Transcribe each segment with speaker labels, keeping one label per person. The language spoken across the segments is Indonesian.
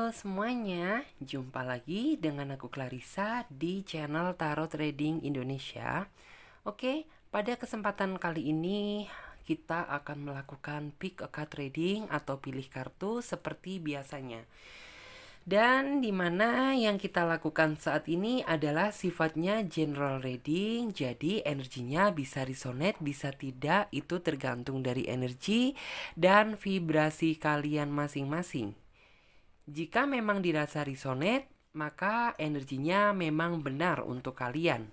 Speaker 1: Halo semuanya, jumpa lagi dengan aku Clarissa di channel Tarot Trading Indonesia. Oke, pada kesempatan kali ini kita akan melakukan pick a card trading atau pilih kartu seperti biasanya. Dan dimana yang kita lakukan saat ini adalah sifatnya general reading. Jadi energinya bisa resonate, bisa tidak, itu tergantung dari energi dan vibrasi kalian masing-masing. Jika memang dirasa resonate, maka energinya memang benar untuk kalian.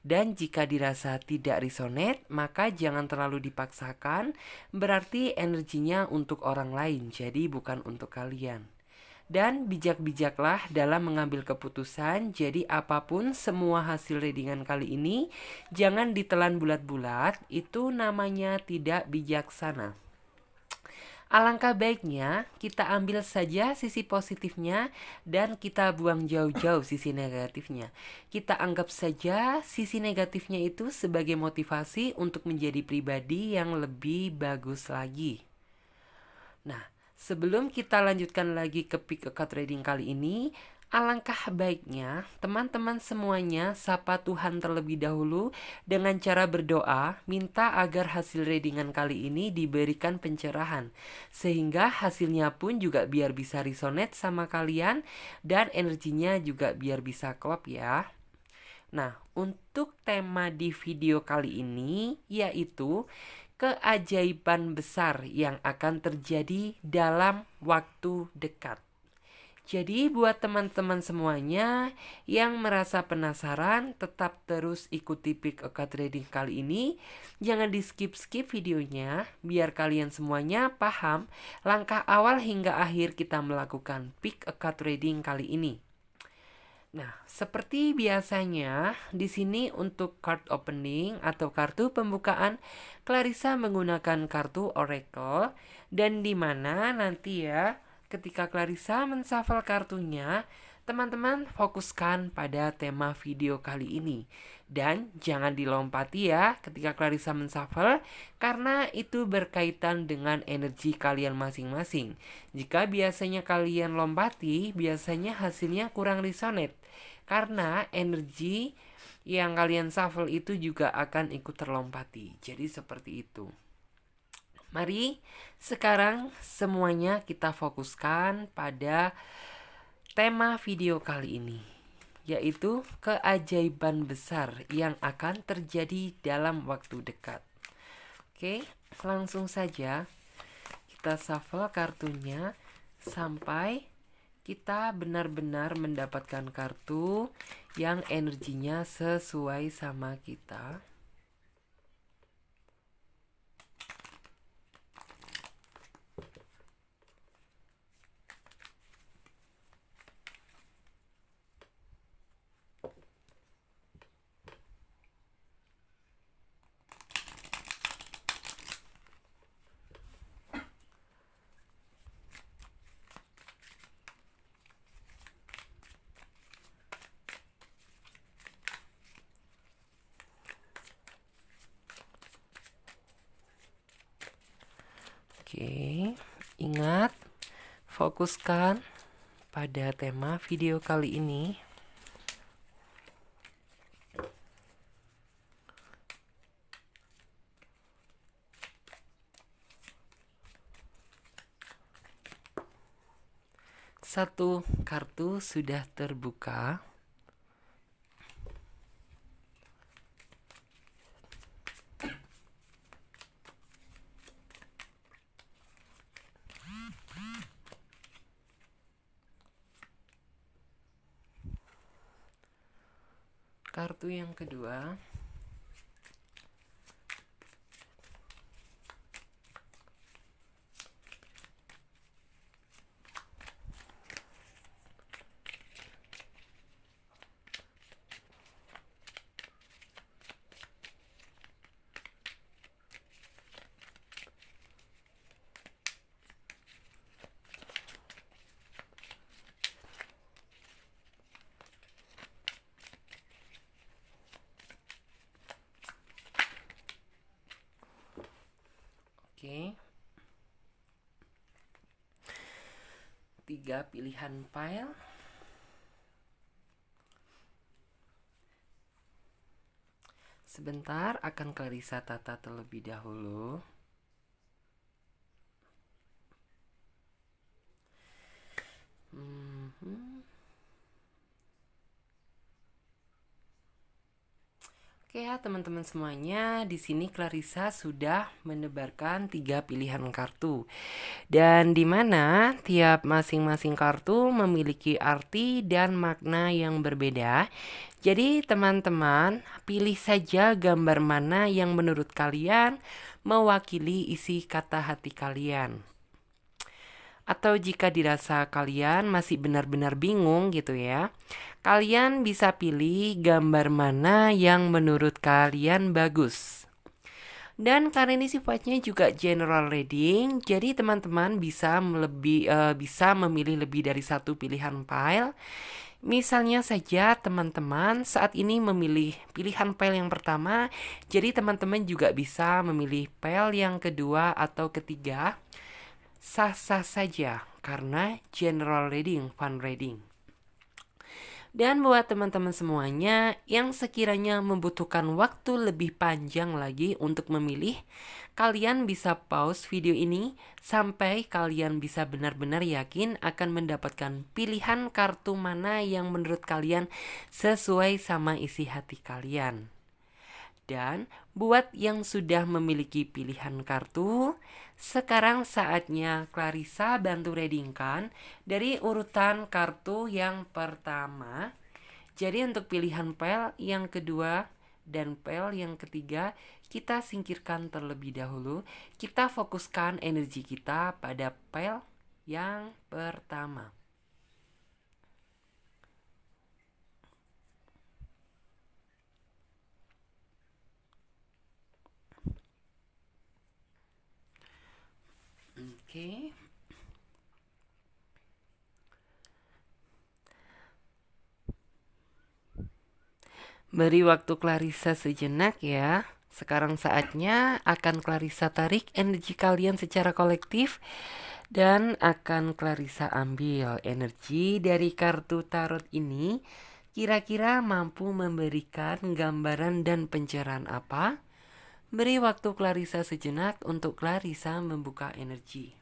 Speaker 1: Dan jika dirasa tidak resonate, maka jangan terlalu dipaksakan, berarti energinya untuk orang lain, jadi bukan untuk kalian. Dan bijak-bijaklah dalam mengambil keputusan. Jadi apapun semua hasil readingan kali ini jangan ditelan bulat-bulat, itu namanya tidak bijaksana. Alangkah baiknya kita ambil saja sisi positifnya dan kita buang jauh-jauh sisi negatifnya. Kita anggap saja sisi negatifnya itu sebagai motivasi untuk menjadi pribadi yang lebih bagus lagi. Nah, sebelum kita lanjutkan lagi ke pick a card reading kali ini, alangkah baiknya teman-teman semuanya sapa Tuhan terlebih dahulu dengan cara berdoa, minta agar hasil readingan kali ini diberikan pencerahan, sehingga hasilnya pun juga biar bisa resonate sama kalian dan energinya juga biar bisa klop ya. Nah, untuk tema di video kali ini yaitu keajaiban besar yang akan terjadi dalam waktu dekat. Jadi buat teman-teman semuanya yang merasa penasaran, tetap terus ikuti pick a card reading kali ini. Jangan di skip-skip videonya, biar kalian semuanya paham langkah awal hingga akhir kita melakukan pick a card reading kali ini. Nah, seperti biasanya, di sini untuk card opening atau kartu pembukaan, Clarissa menggunakan kartu Oracle, dan di mana nanti ya, ketika Clarissa menshuffle kartunya, teman-teman fokuskan pada tema video kali ini. Dan jangan dilompati ya ketika Clarissa menshuffle, karena itu berkaitan dengan energi kalian masing-masing. Jika biasanya kalian lompati, biasanya hasilnya kurang resonate. Karena energi yang kalian shuffle itu juga akan ikut terlompati. Jadi seperti itu. Mari sekarang semuanya kita fokuskan pada tema video kali ini, yaitu keajaiban besar yang akan terjadi dalam waktu dekat. Oke, langsung saja kita shuffle kartunya sampai kita benar-benar mendapatkan kartu yang energinya sesuai sama kita. Oke, ingat, fokuskan pada tema video kali ini. Satu kartu sudah terbuka. Kartu yang kedua. Oke. 3 pilihan file. Sebentar, akan Clarissa tata terlebih dahulu. Oke ya teman-teman semuanya, di sini Clarissa sudah menebarkan 3 pilihan kartu. Dan di mana tiap masing-masing kartu memiliki arti dan makna yang berbeda. Jadi teman-teman, pilih saja gambar mana yang menurut kalian mewakili isi kata hati kalian. Atau jika dirasa kalian masih benar-benar bingung gitu ya, kalian bisa pilih gambar mana yang menurut kalian bagus. Dan karena ini sifatnya juga general reading, jadi teman-teman bisa memilih lebih dari satu pilihan file. Misalnya saja teman-teman saat ini memilih pilihan file yang pertama, jadi teman-teman juga bisa memilih file yang kedua atau ketiga. Sah-sah saja karena general reading, fun reading. Dan buat teman-teman semuanya yang sekiranya membutuhkan waktu lebih panjang lagi untuk memilih, kalian bisa pause video ini sampai kalian bisa benar-benar yakin akan mendapatkan pilihan kartu mana yang menurut kalian sesuai sama isi hati kalian. Dan buat yang sudah memiliki pilihan kartu, sekarang saatnya Clarissa bantu readingkan dari urutan kartu yang pertama. Jadi untuk pilihan file yang kedua dan file yang ketiga kita singkirkan terlebih dahulu. Kita fokuskan energi kita pada file yang pertama. Oke. Beri waktu Clarissa sejenak ya. Sekarang saatnya akan Clarissa tarik energi kalian secara kolektif dan akan Clarissa ambil energi dari kartu tarot ini. Kira-kira mampu memberikan gambaran dan pencerahan apa? Beri waktu Clarissa sejenak untuk Clarissa membuka energi.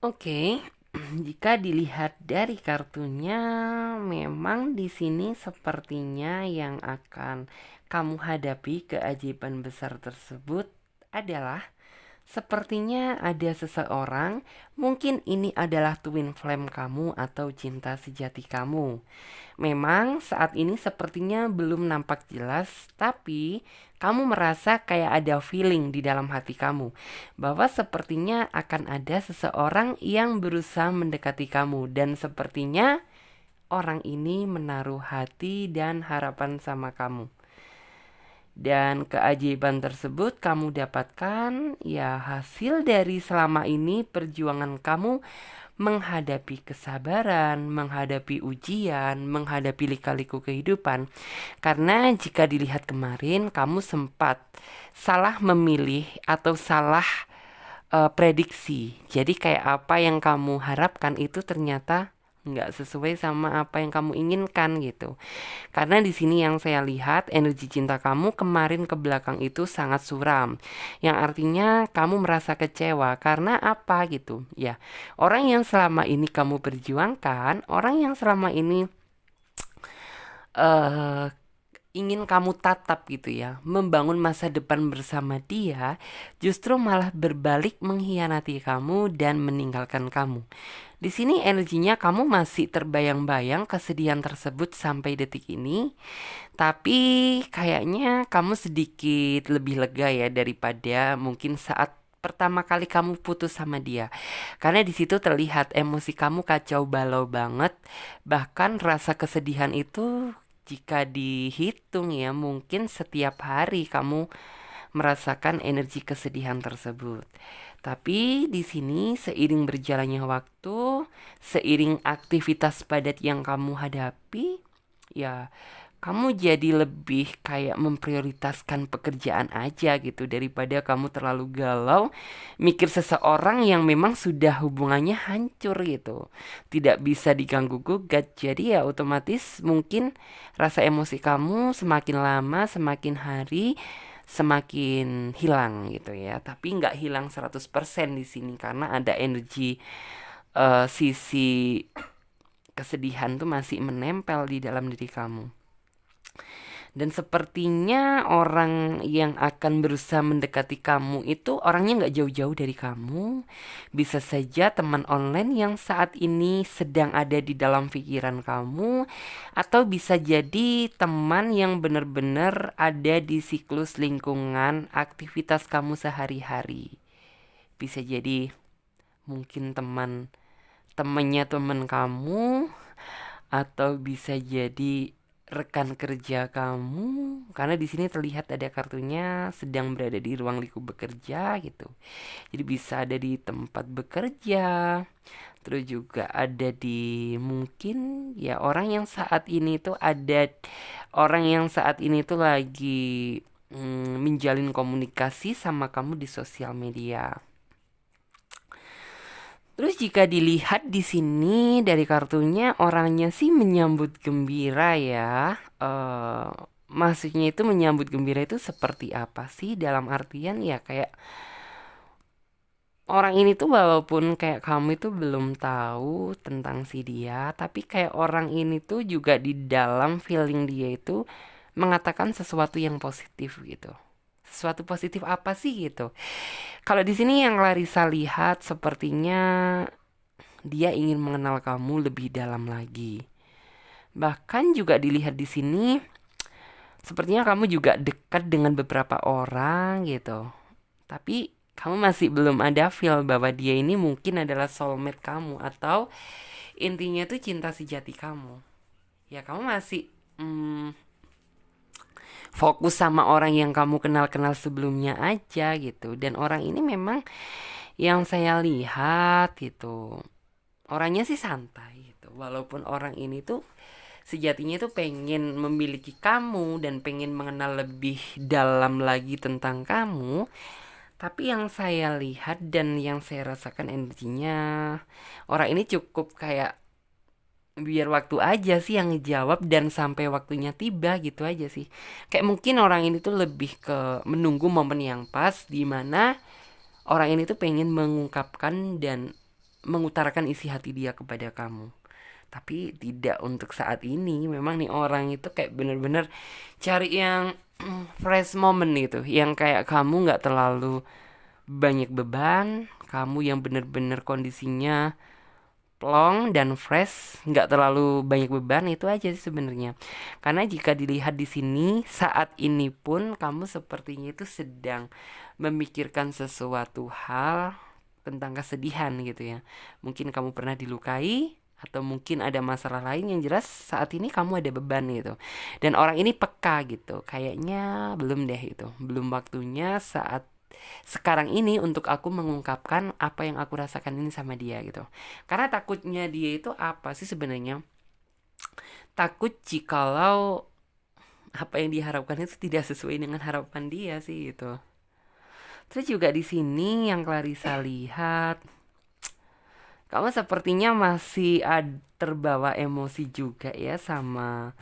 Speaker 1: Oke, jika dilihat dari kartunya, memang di sini sepertinya yang akan kamu hadapi keajaiban besar tersebut adalah sepertinya ada seseorang, mungkin ini adalah twin flame kamu atau cinta sejati kamu. Memang saat ini sepertinya belum nampak jelas, tapi kamu merasa kayak ada feeling di dalam hati kamu bahwa sepertinya akan ada seseorang yang berusaha mendekati kamu dan sepertinya orang ini menaruh hati dan harapan sama kamu. Dan keajaiban tersebut kamu dapatkan ya hasil dari selama ini perjuangan kamu menghadapi kesabaran, menghadapi ujian, menghadapi lika-liku kehidupan. Karena jika dilihat kemarin kamu sempat salah memilih atau salah prediksi. Jadi kayak apa yang kamu harapkan itu ternyata nggak sesuai sama apa yang kamu inginkan gitu. Karena di sini yang saya lihat energi cinta kamu kemarin ke belakang itu sangat suram. Yang artinya kamu merasa kecewa karena apa gitu. Ya, orang yang selama ini kamu perjuangkan, orang yang selama ini ingin kamu tatap gitu ya, membangun masa depan bersama dia, justru malah berbalik mengkhianati kamu dan meninggalkan kamu. Di sini energinya kamu masih terbayang-bayang kesedihan tersebut sampai detik ini. Tapi kayaknya kamu sedikit lebih lega ya daripada mungkin saat pertama kali kamu putus sama dia. Karena di situ terlihat emosi kamu kacau balau banget. Bahkan rasa kesedihan itu jika dihitung ya mungkin setiap hari kamu merasakan energi kesedihan tersebut. Tapi di sini seiring berjalannya waktu, seiring aktivitas padat yang kamu hadapi, ya kamu jadi lebih kayak memprioritaskan pekerjaan aja gitu daripada kamu terlalu galau mikir seseorang yang memang sudah hubungannya hancur gitu. Tidak bisa diganggu gugat. Jadi ya otomatis mungkin rasa emosi kamu semakin lama, semakin hari semakin hilang gitu ya. Tapi nggak hilang 100% di sini karena ada energi sisi kesedihan tuh masih menempel di dalam diri kamu. Dan sepertinya orang yang akan berusaha mendekati kamu itu orangnya nggak jauh-jauh dari kamu. Bisa saja teman online yang saat ini sedang ada di dalam pikiran kamu. Atau bisa jadi teman yang benar-benar ada di siklus lingkungan aktivitas kamu sehari-hari. Bisa jadi mungkin temannya teman kamu, atau bisa jadi rekan kerja kamu, karena di sini terlihat ada kartunya sedang berada di ruang lingkup bekerja gitu. Jadi bisa ada di tempat bekerja, terus juga ada di mungkin ya orang yang saat ini tuh lagi menjalin komunikasi sama kamu di sosial media. Terus jika dilihat di sini dari kartunya orangnya sih menyambut gembira ya. Maksudnya itu menyambut gembira itu seperti apa sih? Dalam artian ya kayak orang ini tuh walaupun kayak kamu itu belum tahu tentang si dia, tapi kayak orang ini tuh juga di dalam feeling dia itu mengatakan sesuatu yang positif gitu. Sesuatu positif apa sih gitu? Kalau di sini yang Larissa lihat sepertinya dia ingin mengenal kamu lebih dalam lagi. Bahkan juga dilihat di sini sepertinya kamu juga dekat dengan beberapa orang gitu. Tapi kamu masih belum ada feel bahwa dia ini mungkin adalah soulmate kamu atau intinya tuh cinta sejati kamu. Ya kamu masih fokus sama orang yang kamu kenal-kenal sebelumnya aja gitu. Dan orang ini memang yang saya lihat gitu, orangnya sih santai gitu. Walaupun orang ini tuh sejatinya tuh pengen memiliki kamu dan pengen mengenal lebih dalam lagi tentang kamu. Tapi yang saya lihat dan yang saya rasakan energinya, orang ini cukup kayak biar waktu aja sih yang ngejawab dan sampai waktunya tiba gitu aja sih. Kayak mungkin orang ini tuh lebih ke menunggu momen yang pas di mana orang ini tuh pengen mengungkapkan dan mengutarakan isi hati dia kepada kamu. Tapi tidak untuk saat ini. Memang nih orang itu kayak bener-bener cari yang fresh moment gitu, yang kayak kamu nggak terlalu banyak beban, kamu yang bener-bener kondisinya plong dan fresh, nggak terlalu banyak beban, itu aja sih sebenarnya. Karena jika dilihat di sini saat ini pun kamu sepertinya itu sedang memikirkan sesuatu hal tentang kesedihan gitu ya. Mungkin kamu pernah dilukai atau mungkin ada masalah lain, yang jelas saat ini kamu ada beban gitu. Dan orang ini peka gitu. Kayaknya belum deh itu. Belum waktunya saat sekarang ini untuk aku mengungkapkan apa yang aku rasakan ini sama dia gitu. Karena takutnya dia itu apa sih sebenarnya? Takut jikalau apa yang diharapkan itu tidak sesuai dengan harapan dia sih gitu. Terus juga di sini yang Clarissa lihat, kamu sepertinya masih terbawa emosi juga ya sama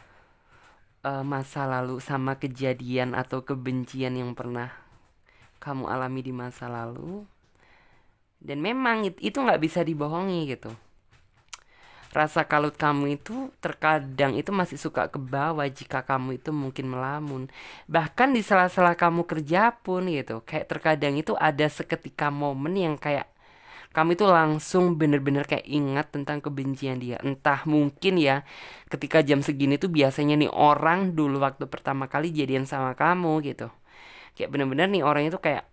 Speaker 1: masa lalu, sama kejadian atau kebencian yang pernah kamu alami di masa lalu. Dan memang itu nggak bisa dibohongi gitu. Rasa kalut kamu itu terkadang itu masih suka ke bawah jika kamu itu mungkin melamun. Bahkan di sela-sela kamu kerja pun gitu. Kayak terkadang itu ada seketika momen yang kayak kamu itu langsung bener-bener kayak ingat tentang kebencian dia. Entah mungkin ya ketika jam segini tuh biasanya nih orang dulu waktu pertama kali jadian sama kamu gitu. Kayak bener-bener nih orang itu kayak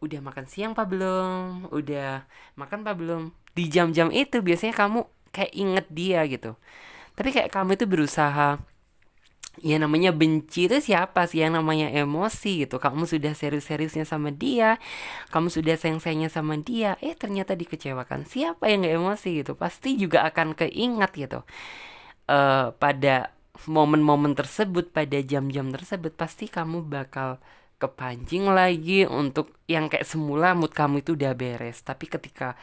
Speaker 1: udah makan siang apa belum? Udah makan apa belum? Di jam-jam itu biasanya kamu kayak inget dia gitu. Tapi kayak kamu itu berusaha Ya namanya benci itu siapa sih, yang namanya emosi gitu. Kamu sudah serius-seriusnya sama dia, kamu sudah sayang-sayangnya sama dia, ternyata dikecewakan. Siapa yang gak emosi gitu? Pasti juga akan keingat gitu. Pada momen-momen tersebut, pada jam-jam tersebut, pasti kamu bakal kepancing lagi untuk yang kayak semula mood kamu itu udah beres. Tapi ketika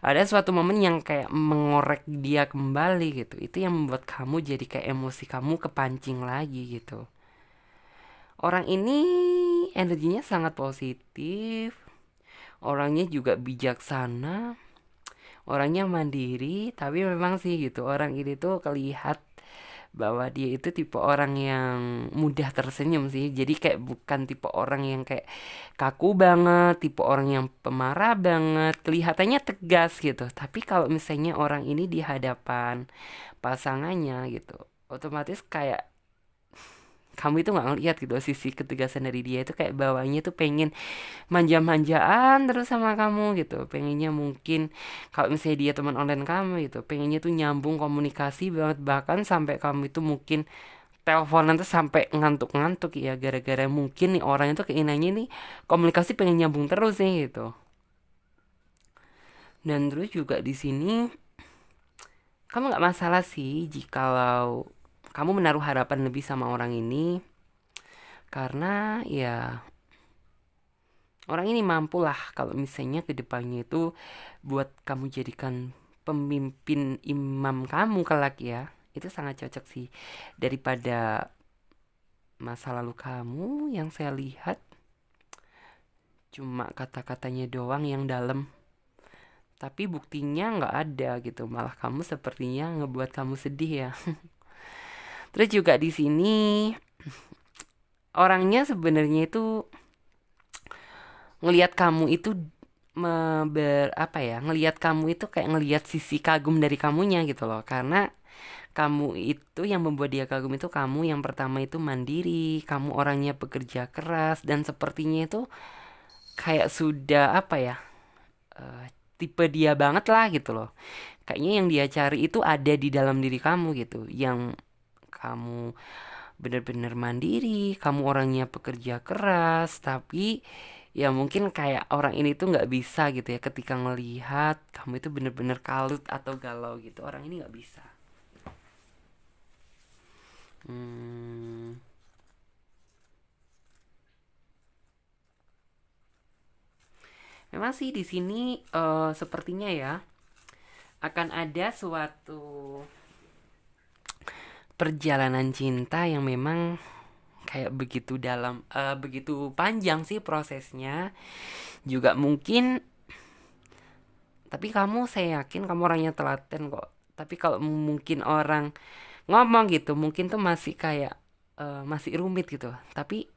Speaker 1: ada suatu momen yang kayak mengorek dia kembali gitu, itu yang membuat kamu jadi kayak emosi kamu kepancing lagi gitu. Orang ini energinya sangat positif, orangnya juga bijaksana, orangnya mandiri, tapi memang sih gitu, orang ini tuh kelihat bahwa dia itu tipe orang yang mudah tersenyum sih. Jadi kayak bukan tipe orang yang kayak kaku banget, tipe orang yang pemarah banget, kelihatannya tegas gitu. Tapi kalau misalnya orang ini di hadapan pasangannya gitu, otomatis kayak kamu itu nggak ngeliat gitu sisi ketegasan dari dia, itu kayak bawahnya tuh pengen manja-manjaan terus sama kamu gitu, pengennya mungkin kalau misalnya dia teman online kamu gitu, pengennya tuh nyambung komunikasi banget, bahkan sampai kamu itu mungkin teleponan tuh sampai ngantuk-ngantuk ya, gara-gara mungkin nih orang itu keinginannya nih komunikasi pengen nyambung terus nih gitu. Dan terus juga di sini kamu nggak masalah sih jikalau kamu menaruh harapan lebih sama orang ini, karena ya orang ini mampu lah kalau misalnya kedepannya itu buat kamu jadikan pemimpin imam kamu kelak ya. Itu sangat cocok sih daripada masa lalu kamu yang saya lihat cuma kata-katanya doang yang dalam, tapi buktinya nggak ada gitu. Malah kamu sepertinya ngebuat kamu sedih ya. Terus juga di sini orangnya sebenarnya itu ngelihat kamu itu apa ya, ngelihat kamu itu kayak ngelihat sisi kagum dari kamunya gitu loh, karena kamu itu yang membuat dia kagum itu kamu yang pertama itu mandiri, kamu orangnya pekerja keras, dan sepertinya itu kayak sudah apa ya, eh, tipe dia banget lah gitu loh. Kayaknya yang dia cari itu ada di dalam diri kamu gitu, yang kamu bener-bener mandiri, kamu orangnya pekerja keras, tapi ya mungkin kayak orang ini tuh nggak bisa gitu ya ketika ngelihat kamu itu bener-bener kalut atau galau gitu, orang ini nggak bisa. Hmm, memang sih di sini sepertinya ya akan ada suatu perjalanan cinta yang memang kayak begitu dalam, begitu panjang sih prosesnya. Juga mungkin, tapi kamu, saya yakin kamu orangnya telaten kok. Tapi kalau mungkin orang ngomong gitu, mungkin tuh masih kayak masih rumit gitu. Tapi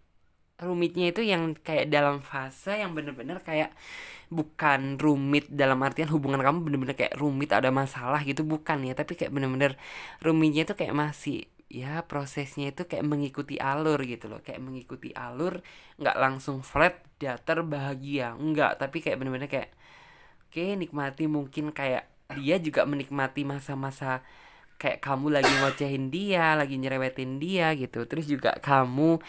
Speaker 1: rumitnya itu yang kayak dalam fase yang bener-bener kayak bukan rumit dalam artian hubungan kamu bener-bener kayak rumit ada masalah gitu, bukan ya, tapi kayak bener-bener rumitnya itu kayak masih ya prosesnya itu kayak mengikuti alur gitu loh, kayak mengikuti alur, nggak langsung flat datar bahagia, nggak, tapi kayak bener-bener kayak oke, nikmati, mungkin kayak dia juga menikmati masa-masa kayak kamu lagi ngocehin dia, lagi nyerewetin dia gitu, terus juga kamu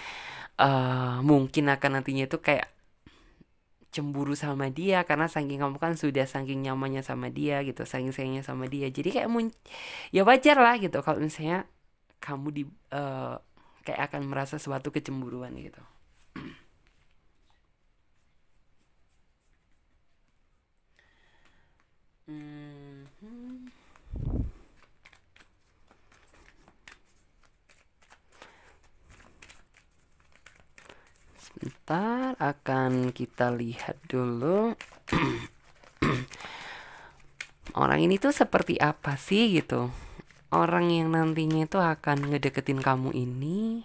Speaker 1: mungkin akan nantinya itu kayak cemburu sama dia karena saking kamu kan sudah saking nyamannya sama dia gitu, saking sayangnya sama dia, jadi kayak ya wajar lah gitu kalau misalnya kamu eh, kayak akan merasa suatu kecemburuan gitu. Hmm, Sebentar akan kita lihat dulu orang ini tuh seperti apa sih gitu. Orang yang nantinya itu akan ngedeketin kamu ini.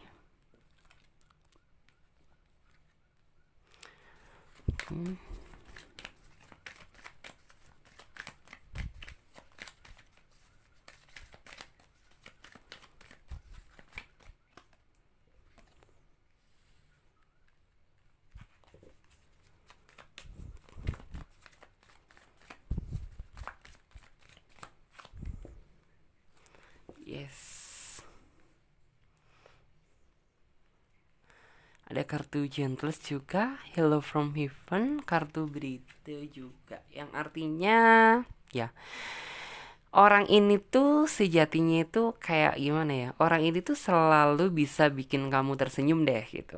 Speaker 1: Hmm, yes. Ada kartu Gentlest juga, Hello from Heaven, kartu berita juga, yang artinya ya orang ini tuh sejatinya itu kayak gimana ya? Orang ini tuh selalu bisa bikin kamu tersenyum deh gitu.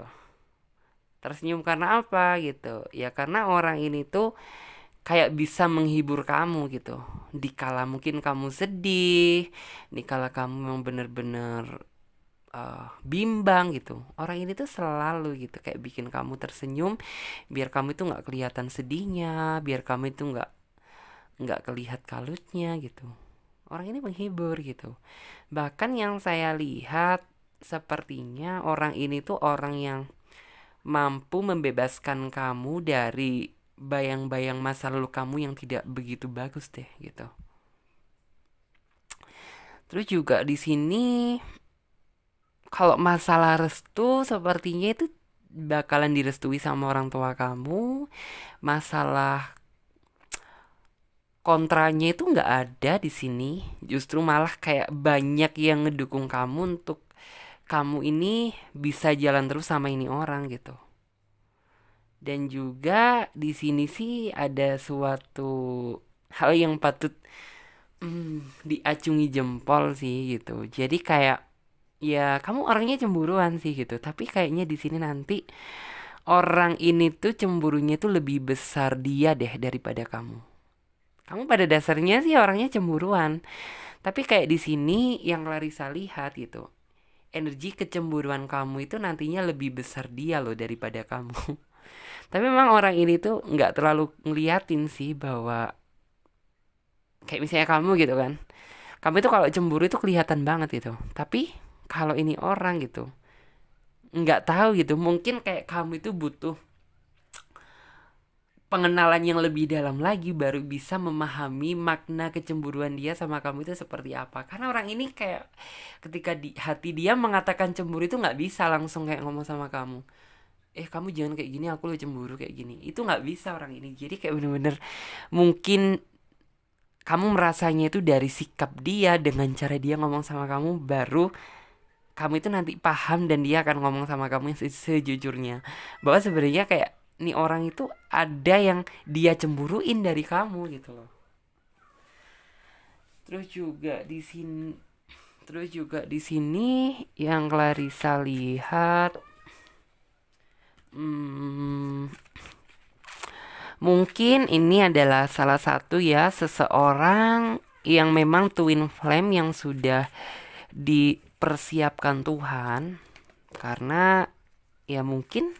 Speaker 1: Tersenyum karena apa gitu? Ya karena orang ini tuh kayak bisa menghibur kamu gitu. Dikala mungkin kamu sedih, dikala kamu memang bener-bener bimbang gitu. Orang ini tuh selalu gitu kayak bikin kamu tersenyum, biar kamu itu nggak kelihatan sedihnya, biar kamu itu nggak kelihat kalutnya gitu. Orang ini menghibur gitu. Bahkan yang saya lihat sepertinya orang ini tuh orang yang mampu membebaskan kamu dari bayang-bayang masa lalu kamu yang tidak begitu bagus deh gitu. Terus juga di sini kalau masalah restu sepertinya itu bakalan direstui sama orang tua kamu. Masalah kontranya itu nggak ada di sini. Justru malah kayak banyak yang ngedukung kamu untuk kamu ini bisa jalan terus sama ini orang gitu. Dan juga di sini sih ada suatu hal yang patut diacungi jempol sih gitu. Jadi kayak ya kamu orangnya cemburuan sih gitu. Tapi kayaknya di sini nanti orang ini tuh cemburunya tuh lebih besar dia deh daripada kamu. Kamu pada dasarnya sih orangnya cemburuan. Tapi kayak di sini yang Larissa lihat gitu. Energi kecemburuan kamu itu nantinya lebih besar dia loh daripada kamu. Tapi memang orang ini tuh nggak terlalu ngeliatin sih bahwa kayak misalnya kamu gitu kan. Kamu itu kalau cemburu itu kelihatan banget gitu. Tapi kalau ini orang gitu nggak tahu gitu. Mungkin kayak kamu itu butuh pengenalan yang lebih dalam lagi baru bisa memahami makna kecemburuan dia sama kamu itu seperti apa. Karena orang ini kayak ketika di hati dia mengatakan cemburu itu nggak bisa langsung kayak ngomong sama kamu. Kamu jangan kayak gini, aku lo cemburu kayak gini. Itu nggak bisa orang ini. Jadi kayak bener-bener mungkin kamu merasanya itu dari sikap dia dengan cara dia ngomong sama kamu baru kamu itu nanti paham dan dia akan ngomong sama kamu yang sejujurnya bahwa sebenarnya kayak nih orang itu ada yang dia cemburuin dari kamu gitu loh. Terus juga di sini terus juga di sini yang Clarissa lihat hmm, mungkin ini adalah salah satu ya seseorang yang memang twin flame yang sudah dipersiapkan Tuhan karena ya mungkin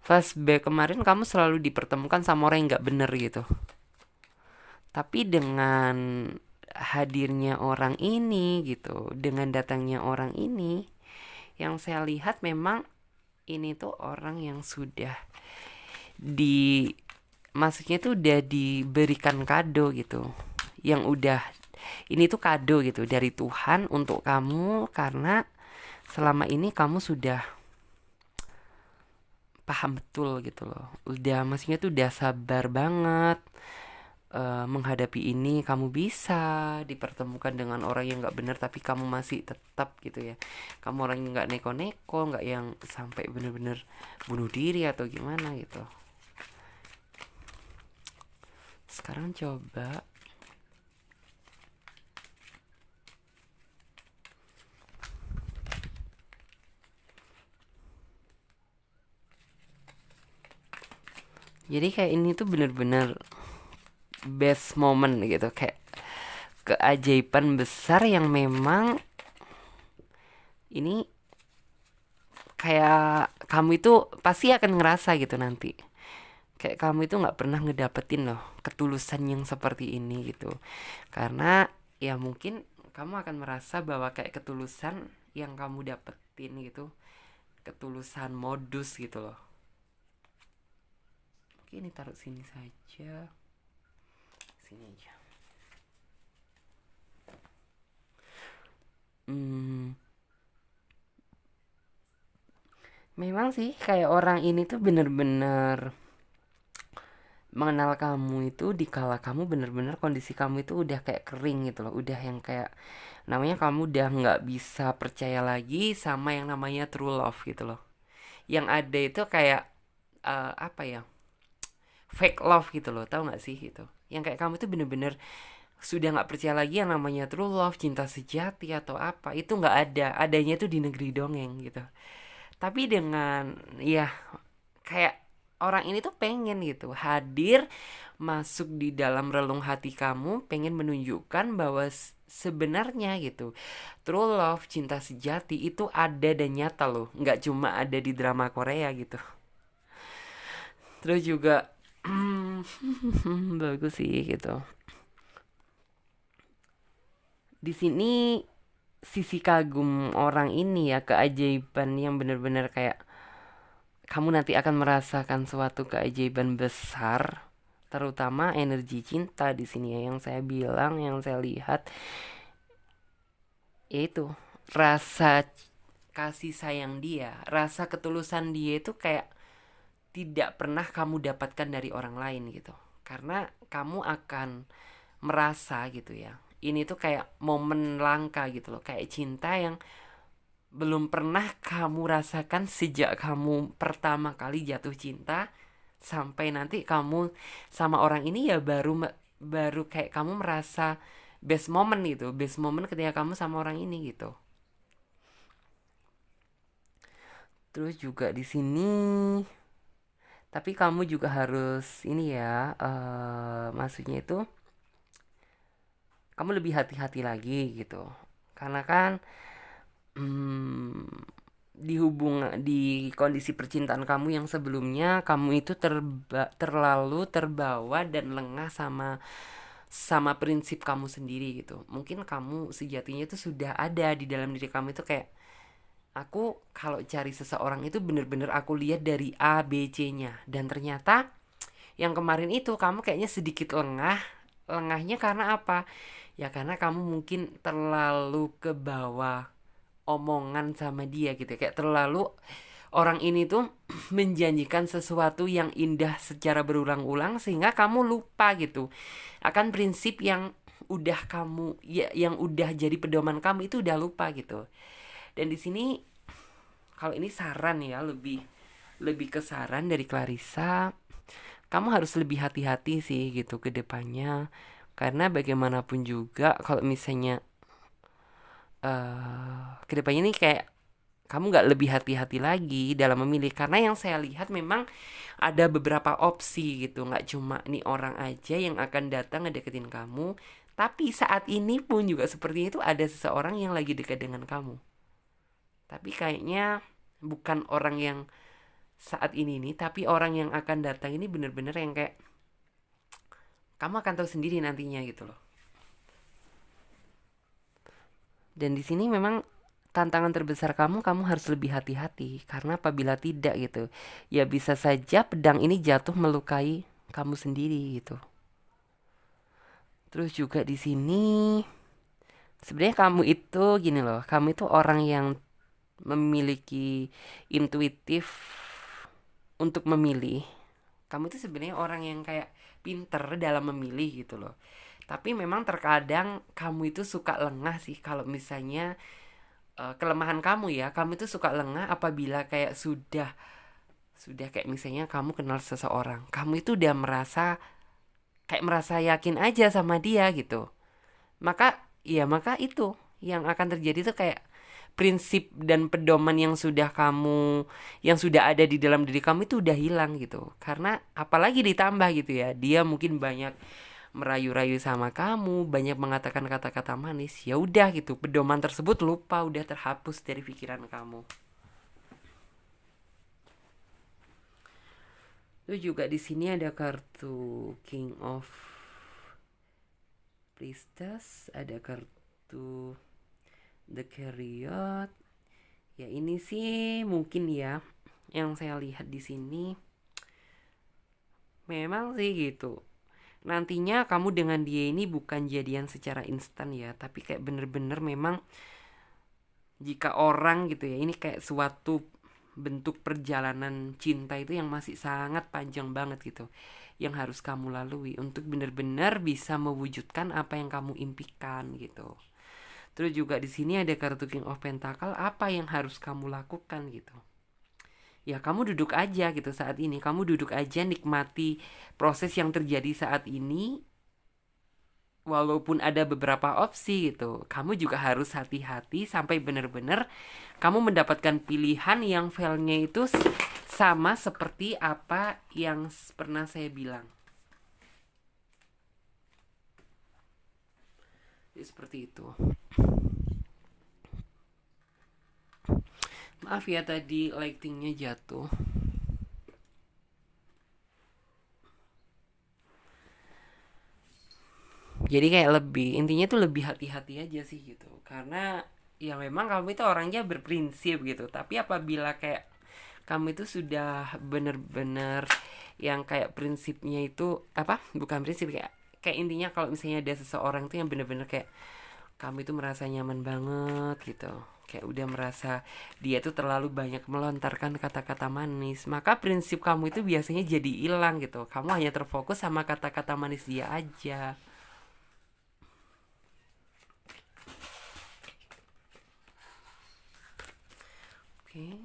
Speaker 1: flashback kemarin kamu selalu dipertemukan sama orang yang nggak bener gitu. Tapi dengan hadirnya orang ini gitu, dengan datangnya orang ini, yang saya lihat memang ini tuh orang yang sudah di maksudnya tuh udah diberikan kado gitu. Yang udah ini tuh kado gitu dari Tuhan untuk kamu karena selama ini kamu sudah paham betul gitu loh. Udah maksudnya tuh udah sabar banget menghadapi ini. Kamu bisa dipertemukan dengan orang yang nggak benar tapi kamu masih tetap gitu ya. Kamu orang yang nggak neko-neko, nggak yang sampai bener-bener bunuh diri atau gimana gitu. Sekarang coba jadi kayak ini tuh bener-bener best moment gitu, kayak keajaiban besar yang memang ini kayak kamu itu pasti akan ngerasa gitu nanti. Kayak kamu itu nggak pernah ngedapetin loh ketulusan yang seperti ini gitu. Karena ya mungkin kamu akan merasa bahwa kayak ketulusan yang kamu dapetin gitu, ketulusan modus gitu loh. Oke, ini taruh sini saja. Sini aja. Memang sih kayak orang ini tuh bener-bener mengenal kamu itu di kala kamu bener-bener kondisi kamu itu udah kayak kering gitu loh. Udah yang kayak namanya kamu udah nggak bisa percaya lagi sama yang namanya true love gitu loh. Yang ada itu kayak apa ya, fake love gitu loh, tahu nggak sih gitu. Yang kayak kamu tuh bener-bener sudah nggak percaya lagi yang namanya true love, cinta sejati atau apa, itu nggak ada, adanya tuh di negeri dongeng gitu. Tapi dengan ya kayak orang ini tuh pengen gitu hadir masuk di dalam relung hati kamu, pengen menunjukkan bahwa sebenarnya gitu true love, cinta sejati itu ada dan nyata loh, nggak cuma ada di drama Korea gitu. Terus juga bagus sih gitu. Di sini sisi kagum orang ini ya, keajaiban yang benar-benar kayak kamu nanti akan merasakan suatu keajaiban besar, terutama energi cinta di sini ya, yang saya bilang, yang saya lihat yaitu rasa kasih sayang dia, rasa ketulusan dia itu kayak tidak pernah kamu dapatkan dari orang lain gitu. Karena kamu akan merasa gitu ya, ini tuh kayak momen langka gitu loh, kayak cinta yang belum pernah kamu rasakan sejak kamu pertama kali jatuh cinta sampai nanti kamu sama orang ini ya baru kayak kamu merasa best moment gitu, best moment ketika kamu sama orang ini gitu. Terus juga di sini, tapi kamu juga harus ini ya, maksudnya itu kamu lebih hati-hati lagi gitu, karena kan di kondisi percintaan kamu yang sebelumnya, kamu itu terlalu terbawa dan lengah sama sama prinsip kamu sendiri gitu. Mungkin kamu sejatinya itu sudah ada di dalam diri kamu itu kayak, aku kalau cari seseorang itu bener-bener aku lihat dari A B C-nya, dan ternyata yang kemarin itu kamu kayaknya sedikit lengah. Lengahnya karena apa? Ya karena kamu mungkin terlalu ke bawah omongan sama dia gitu, kayak terlalu orang ini tuh menjanjikan sesuatu yang indah secara berulang-ulang sehingga kamu lupa gitu akan prinsip yang udah kamu ya, yang udah jadi pedoman kamu itu udah lupa gitu. Dan di sini kalau ini saran ya, lebih lebih ke saran dari Clarissa, kamu harus lebih hati-hati sih gitu ke depannya, karena bagaimanapun juga kalau misalnya kedepannya ini kayak kamu nggak lebih hati-hati lagi dalam memilih, karena yang saya lihat memang ada beberapa opsi gitu, nggak cuma nih orang aja yang akan datang ngedeketin kamu, tapi saat ini pun juga seperti itu, ada seseorang yang lagi dekat dengan kamu, tapi kayaknya bukan orang yang saat ini nih, tapi orang yang akan datang ini bener-bener yang kayak kamu akan tahu sendiri nantinya gitu loh. Dan di sini memang tantangan terbesar kamu harus lebih hati-hati, karena apabila tidak gitu, ya bisa saja pedang ini jatuh melukai kamu sendiri gitu. Terus juga di sini sebenarnya kamu itu gini loh, kamu itu orang yang memiliki intuitif untuk memilih. Kamu itu sebenarnya orang yang kayak pinter dalam memilih gitu loh. Tapi memang terkadang kamu itu suka lengah sih kalau misalnya kelemahan kamu ya, kamu itu suka lengah apabila kayak sudah kayak misalnya kamu kenal seseorang, kamu itu udah merasa kayak merasa yakin aja sama dia gitu. Maka itu yang akan terjadi tuh kayak prinsip dan pedoman yang sudah ada di dalam diri kamu itu udah hilang gitu. Karena apalagi ditambah gitu ya, dia mungkin banyak merayu-rayu sama kamu, banyak mengatakan kata-kata manis, ya udah gitu, pedoman tersebut lupa, udah terhapus dari pikiran kamu. Terus juga di sini ada kartu King of Priestess, ada kartu The Chariot. Ya ini sih mungkin ya yang saya lihat di sini memang sih gitu. Nantinya kamu dengan dia ini bukan jadian secara instan ya, tapi kayak bener-bener memang jika orang gitu ya, ini kayak suatu bentuk perjalanan cinta itu yang masih sangat panjang banget gitu, yang harus kamu lalui untuk benar-benar bisa mewujudkan apa yang kamu impikan gitu. Terus juga di sini ada kartu King of Pentacle, apa yang harus kamu lakukan gitu. ya kamu duduk aja gitu saat ini. Kamu duduk aja, nikmati proses yang terjadi saat ini. Walaupun ada beberapa opsi gitu, kamu juga harus hati-hati sampai benar-benar kamu mendapatkan pilihan yang file-nya itu sama seperti apa yang pernah saya bilang. Jadi seperti itu. Maaf ya tadi lightingnya jatuh. Jadi kayak lebih, intinya tuh lebih hati-hati aja sih gitu. Karena ya memang kamu itu orangnya berprinsip gitu. Tapi apabila kayak kamu itu sudah bener-bener yang kayak prinsipnya itu apa? Bukan prinsip, kayak intinya kalau misalnya ada seseorang tuh yang bener-bener kayak kamu itu merasa nyaman banget gitu, kayak udah merasa dia tuh terlalu banyak melontarkan kata-kata manis, maka prinsip kamu itu biasanya jadi hilang gitu. Kamu hanya terfokus sama kata-kata manis dia aja. Oke.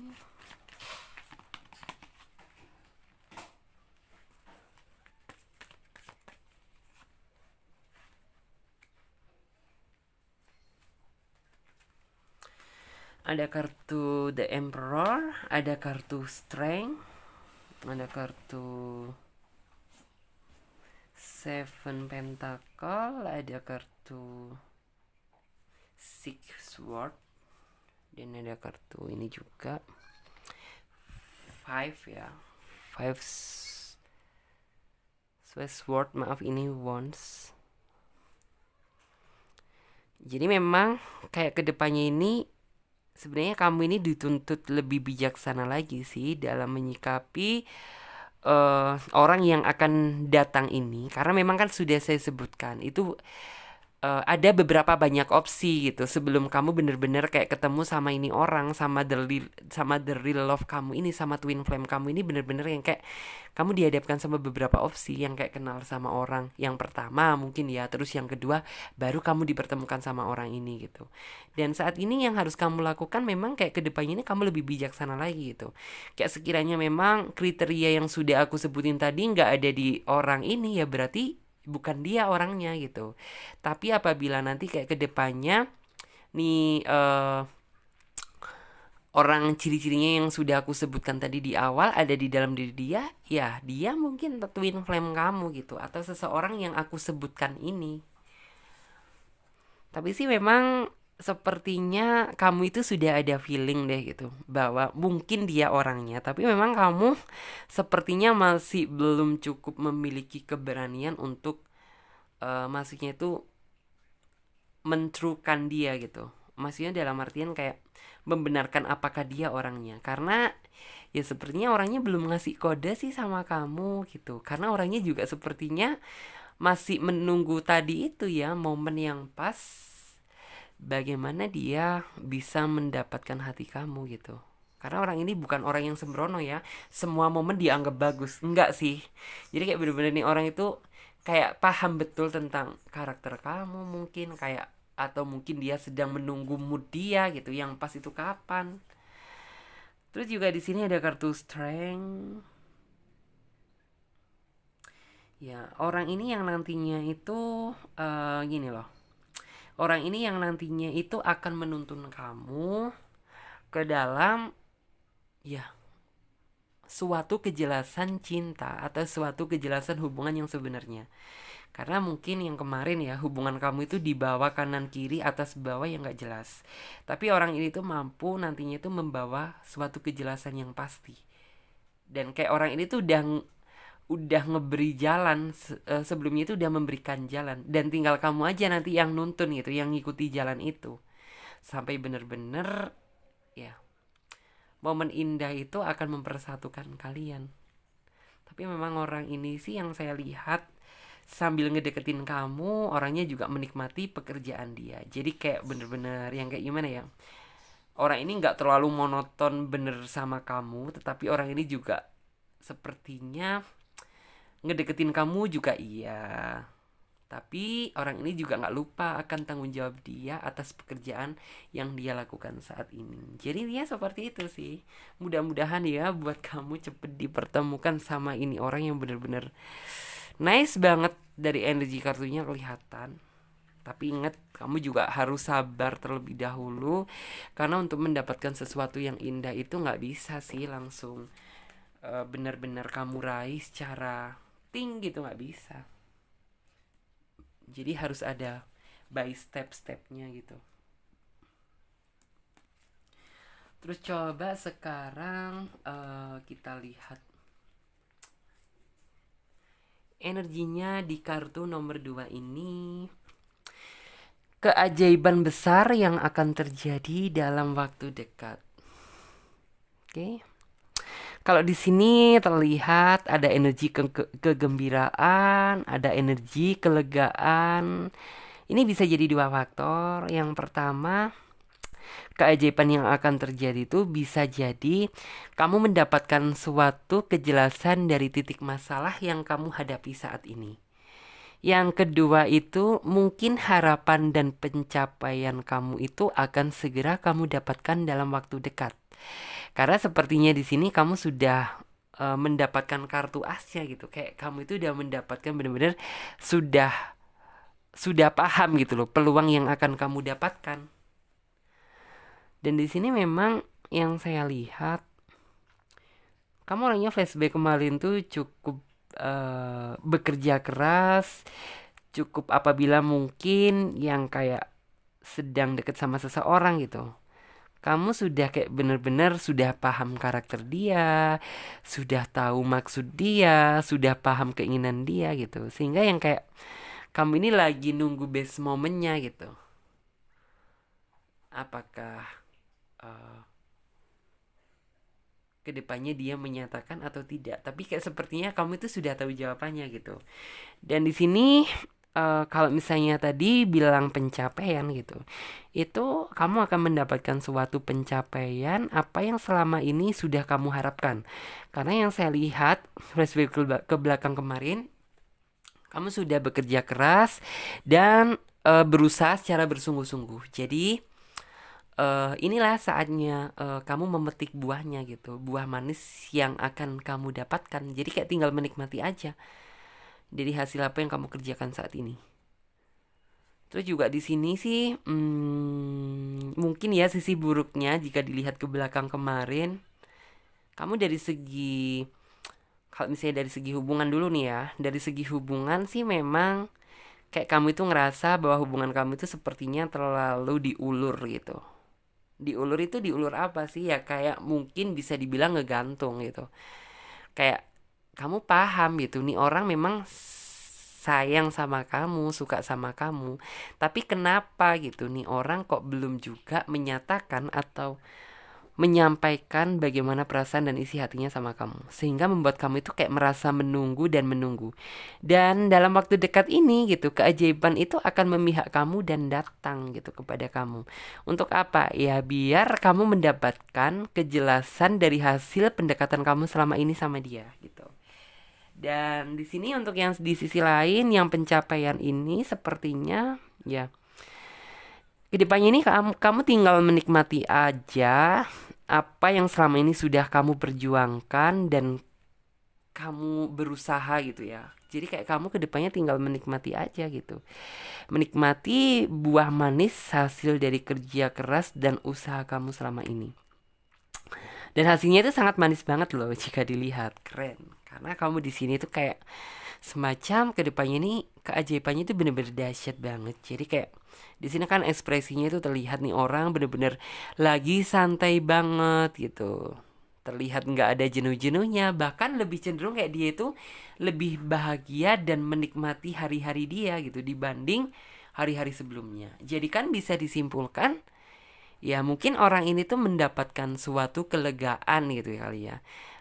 Speaker 1: Ada kartu The Emperor, ada kartu Strength, ada kartu Seven Pentacle, ada kartu Six Sword, dan ada kartu ini juga Five ya, Five Sword, maaf ini Wands. Jadi memang kayak kedepannya ini sebenarnya kamu ini dituntut lebih bijaksana lagi sih dalam menyikapi orang yang akan datang ini, karena memang kan sudah saya sebutkan itu ada beberapa banyak opsi gitu sebelum kamu bener-bener kayak ketemu sama ini orang, sama the real love kamu ini, sama twin flame kamu ini, bener-bener yang kayak kamu dihadapkan sama beberapa opsi yang kayak kenal sama orang yang pertama mungkin ya, terus yang kedua baru kamu dipertemukan sama orang ini gitu. Dan saat ini yang harus kamu lakukan memang kayak kedepannya ini kamu lebih bijaksana lagi gitu. Kayak sekiranya memang kriteria yang sudah aku sebutin tadi nggak ada di orang ini, ya berarti bukan dia orangnya gitu. Tapi apabila nanti kayak kedepannya nih orang ciri-cirinya yang sudah aku sebutkan tadi di awal ada di dalam diri dia, ya dia mungkin twin flame kamu gitu, atau seseorang yang aku sebutkan ini. Tapi sih memang sepertinya kamu itu sudah ada feeling deh gitu bahwa mungkin dia orangnya, tapi memang kamu sepertinya masih belum cukup memiliki keberanian untuk maksudnya itu mentrukan dia gitu. Maksudnya dalam artian kayak membenarkan apakah dia orangnya, karena ya sepertinya orangnya belum ngasih kode sih sama kamu gitu, karena orangnya juga sepertinya masih menunggu tadi itu ya, momen yang pas bagaimana dia bisa mendapatkan hati kamu gitu. Karena orang ini bukan orang yang sembrono ya, semua momen dianggap bagus, enggak sih. Jadi kayak bener-bener nih orang itu kayak paham betul tentang karakter kamu mungkin, kayak atau mungkin dia sedang menunggu mood dia gitu yang pas itu kapan. Terus juga di sini ada kartu Strength. Ya, orang ini yang nantinya itu gini loh. Orang ini yang nantinya itu akan menuntun kamu ke dalam ya suatu kejelasan cinta atau suatu kejelasan hubungan yang sebenarnya. Karena mungkin yang kemarin ya hubungan kamu itu di bawah, kanan kiri, atas bawah yang gak jelas. Tapi orang ini tuh mampu nantinya itu membawa suatu kejelasan yang pasti. Dan kayak orang ini tuh udah ngeberi jalan sebelumnya itu udah memberikan jalan, dan tinggal kamu aja nanti yang nuntun gitu, yang ngikuti jalan itu sampai bener-bener ya momen indah itu akan mempersatukan kalian. Tapi memang orang ini sih yang saya lihat sambil ngedeketin kamu, orangnya juga menikmati pekerjaan dia. Jadi kayak bener-bener yang kayak gimana ya, orang ini nggak terlalu monoton bener sama kamu, tetapi orang ini juga sepertinya ngedeketin kamu juga iya. Tapi orang ini juga nggak lupa akan tanggung jawab dia atas pekerjaan yang dia lakukan saat ini. Jadi dia seperti itu sih. Mudah-mudahan ya buat kamu cepet dipertemukan sama ini orang yang bener-bener nice banget, dari energi kartunya kelihatan. Tapi ingat, kamu juga harus sabar terlebih dahulu. Karena untuk mendapatkan sesuatu yang indah itu nggak bisa sih langsung benar-benar kamu raih secara tinggi, gitu nggak bisa. Jadi harus ada by step-stepnya gitu. Terus coba sekarang kita lihat energinya di kartu nomor 2 ini. Keajaiban besar yang akan terjadi dalam waktu dekat. Oke. Kalau di sini terlihat ada energi kegembiraan, ada energi kelegaan. Ini bisa jadi dua faktor. Yang pertama, keajaiban yang akan terjadi itu bisa jadi kamu mendapatkan suatu kejelasan dari titik masalah yang kamu hadapi saat ini. Yang kedua itu mungkin harapan dan pencapaian kamu itu akan segera kamu dapatkan dalam waktu dekat. Karena sepertinya di sini kamu sudah mendapatkan kartu asnya gitu. Kayak kamu itu udah mendapatkan benar-benar sudah paham gitu loh peluang yang akan kamu dapatkan. Dan di sini memang yang saya lihat, kamu orangnya flashback kemarin tuh cukup bekerja keras, cukup apabila mungkin yang kayak sedang deket sama seseorang gitu. Kamu sudah kayak bener-bener sudah paham karakter dia, sudah tahu maksud dia, sudah paham keinginan dia gitu. Sehingga yang kayak kamu ini lagi nunggu best momennya gitu. Apakah kedepannya dia menyatakan atau tidak? Tapi kayak sepertinya kamu itu sudah tahu jawabannya gitu. Dan di sini kalau misalnya tadi bilang pencapaian gitu, itu kamu akan mendapatkan suatu pencapaian apa yang selama ini sudah kamu harapkan. Karena yang saya lihat flashback ke belakang kemarin, kamu sudah bekerja keras dan berusaha secara bersungguh-sungguh. Jadi inilah saatnya kamu memetik buahnya gitu, buah manis yang akan kamu dapatkan. Jadi kayak tinggal menikmati aja dari hasil apa yang kamu kerjakan saat ini. Terus juga di sini sih mungkin ya sisi buruknya jika dilihat ke belakang kemarin, kamu dari segi, kalau misalnya dari segi hubungan dulu nih ya, dari segi hubungan sih memang kayak kamu itu ngerasa bahwa hubungan kamu itu sepertinya terlalu diulur gitu. Diulur itu diulur apa sih ya, kayak mungkin bisa dibilang ngegantung gitu. Kayak kamu paham gitu, nih orang memang sayang sama kamu, suka sama kamu. Tapi kenapa gitu, nih orang kok belum juga menyatakan atau menyampaikan bagaimana perasaan dan isi hatinya sama kamu. Sehingga membuat kamu itu kayak merasa menunggu dan menunggu. Dan dalam waktu dekat ini gitu, keajaiban itu akan memihak kamu dan datang gitu kepada kamu. Untuk apa? Ya biar kamu mendapatkan kejelasan dari hasil pendekatan kamu selama ini sama dia gitu. Dan di sini untuk yang di sisi lain, yang pencapaian ini sepertinya ya kedepannya ini kamu tinggal menikmati aja apa yang selama ini sudah kamu perjuangkan dan kamu berusaha gitu ya. Jadi kayak kamu kedepannya tinggal menikmati aja gitu. Menikmati buah manis hasil dari kerja keras dan usaha kamu selama ini. Dan hasilnya itu sangat manis banget loh jika dilihat, keren. Karena kamu di sini tuh kayak semacam kedepannya ini keajaibannya itu bener-bener dahsyat banget. Jadi kayak di sini kan ekspresinya itu terlihat nih orang bener-bener lagi santai banget gitu. Terlihat nggak ada jenuh-jenuhnya, bahkan lebih cenderung kayak dia itu lebih bahagia dan menikmati hari-hari dia gitu dibanding hari-hari sebelumnya. Jadi kan bisa disimpulkan ya mungkin orang ini tuh mendapatkan suatu kelegaan gitu ya kali ya,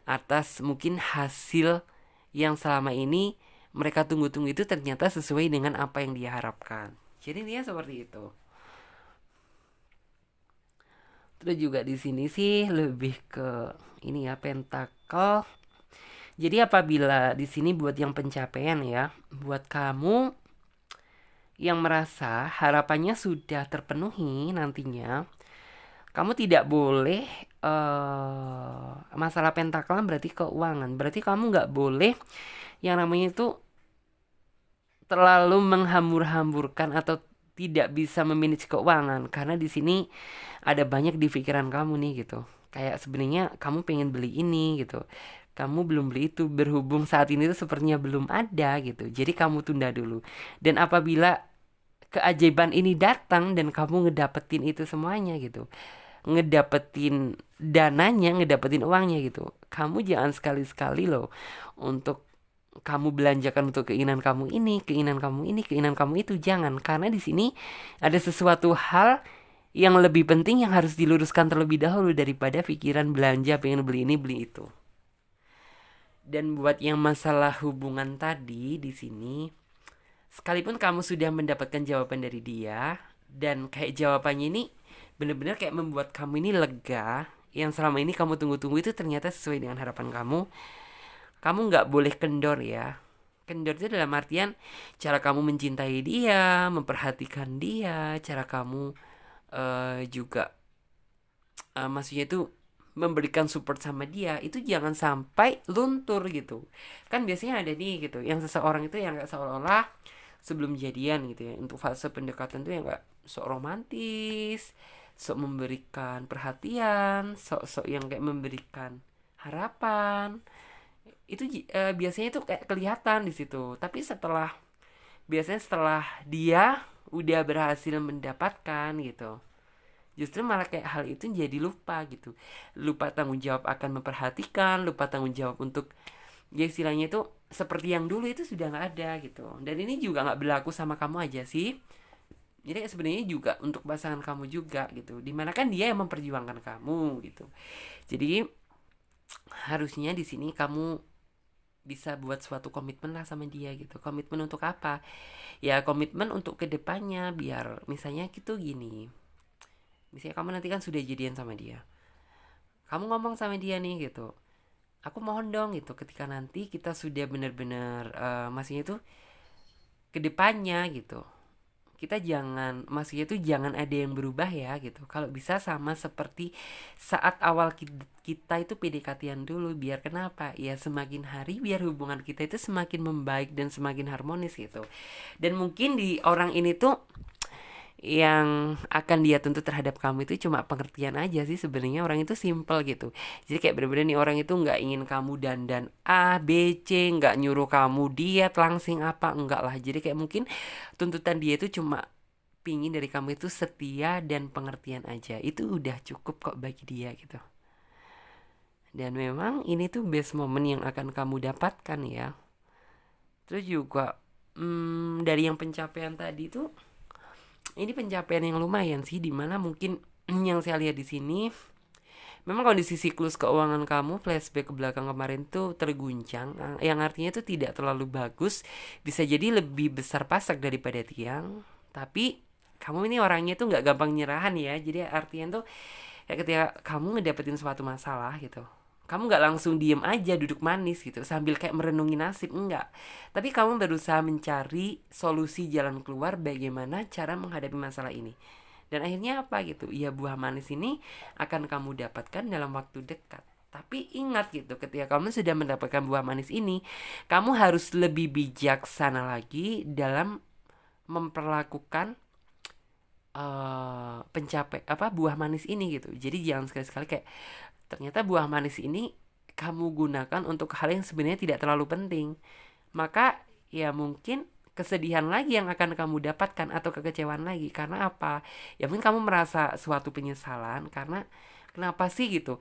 Speaker 1: atas mungkin hasil yang selama ini mereka tunggu-tunggu itu ternyata sesuai dengan apa yang dia harapkan. Jadi dia seperti itu. Terus juga di sini sih lebih ke ini ya, pentakel. Jadi apabila di sini buat yang pencapaian ya, buat kamu yang merasa harapannya sudah terpenuhi nantinya, kamu tidak boleh masalah pentakel berarti keuangan. Berarti kamu nggak boleh yang namanya itu terlalu menghambur-hamburkan atau tidak bisa memanage keuangan, karena di sini ada banyak di pikiran kamu nih gitu. Kayak sebenarnya kamu pengen beli ini gitu. Kamu belum beli itu, berhubung saat ini tuh sepertinya belum ada gitu. Jadi kamu tunda dulu. Dan apabila keajaiban ini datang dan kamu ngedapetin itu semuanya gitu, ngedapetin dananya, ngedapetin uangnya gitu, kamu jangan sekali-sekali loh untuk kamu belanjakan untuk keinginan kamu ini, keinginan kamu ini, keinginan kamu itu, jangan. Karena di sini ada sesuatu hal yang lebih penting yang harus diluruskan terlebih dahulu daripada pikiran belanja pengen beli ini beli itu. Dan buat yang masalah hubungan tadi di sini, sekalipun kamu sudah mendapatkan jawaban dari dia dan kayak jawabannya ini benar-benar kayak membuat kamu ini lega, yang selama ini kamu tunggu-tunggu itu ternyata sesuai dengan harapan kamu nggak boleh kendor ya. Kendor itu dalam artian cara kamu mencintai dia, memperhatikan dia, cara kamu juga maksudnya itu memberikan support sama dia, itu jangan sampai luntur gitu. Kan biasanya ada nih gitu, yang seseorang itu yang gak seolah-olah sebelum jadian gitu ya, untuk fase pendekatan tuh yang gak sok romantis, sok memberikan perhatian, sok-sok yang kayak memberikan harapan. Itu biasanya itu kayak kelihatan di situ. Tapi biasanya setelah dia udah berhasil mendapatkan gitu, justru malah kayak hal itu jadi lupa gitu, lupa tanggung jawab akan memperhatikan, lupa tanggung jawab untuk ya istilahnya itu seperti yang dulu itu sudah nggak ada gitu. Dan ini juga nggak berlaku sama kamu aja sih, jadi sebenarnya juga untuk pasangan kamu juga gitu, dimana kan dia yang memperjuangkan kamu gitu. Jadi harusnya di sini kamu bisa buat suatu komitmen lah sama dia gitu. Komitmen untuk apa? Ya komitmen untuk kedepannya, biar misalnya gitu gini, misalnya kamu nanti kan sudah jadian sama dia, kamu ngomong sama dia nih gitu, aku mohon dong gitu, ketika nanti kita sudah benar-benar maksudnya itu kedepannya gitu, kita jangan, maksudnya itu jangan ada yang berubah ya gitu. Kalau bisa sama seperti saat awal kita itu PDKT-an dulu, biar kenapa? Ya semakin hari biar hubungan kita itu semakin membaik dan semakin harmonis gitu. Dan mungkin di orang ini tuh yang akan dia tuntut terhadap kamu itu cuma pengertian aja sih, sebenarnya orang itu simple gitu. Jadi kayak bener-bener nih orang itu nggak ingin kamu dandan A B C, nggak nyuruh kamu diet langsing apa, enggak lah. Jadi kayak mungkin tuntutan dia itu cuma pingin dari kamu itu setia dan pengertian aja, itu udah cukup kok bagi dia gitu. Dan memang ini tuh best moment yang akan kamu dapatkan ya. Terus juga dari yang pencapaian tadi tuh, ini pencapaian yang lumayan sih, dimana mungkin yang saya lihat di sini memang kondisi siklus keuangan kamu flashback ke belakang kemarin tuh terguncang, yang artinya itu tidak terlalu bagus, bisa jadi lebih besar pasak daripada tiang. Tapi kamu ini orangnya tuh nggak gampang nyerahan ya, jadi artinya tuh kayak ketika kamu ngedapetin suatu masalah gitu, kamu nggak langsung diem aja duduk manis gitu sambil kayak merenungi nasib, enggak. Tapi kamu berusaha mencari solusi jalan keluar bagaimana cara menghadapi masalah ini. Dan akhirnya apa gitu, ya buah manis ini akan kamu dapatkan dalam waktu dekat. Tapi ingat gitu, ketika kamu sudah mendapatkan buah manis ini, kamu harus lebih bijaksana lagi dalam memperlakukan buah manis ini gitu. Jadi jangan sekali-sekali kayak ternyata buah manis ini kamu gunakan untuk hal yang sebenarnya tidak terlalu penting. Maka ya mungkin kesedihan lagi yang akan kamu dapatkan atau kekecewaan lagi. Karena apa? Ya mungkin kamu merasa suatu penyesalan karena kenapa sih gitu,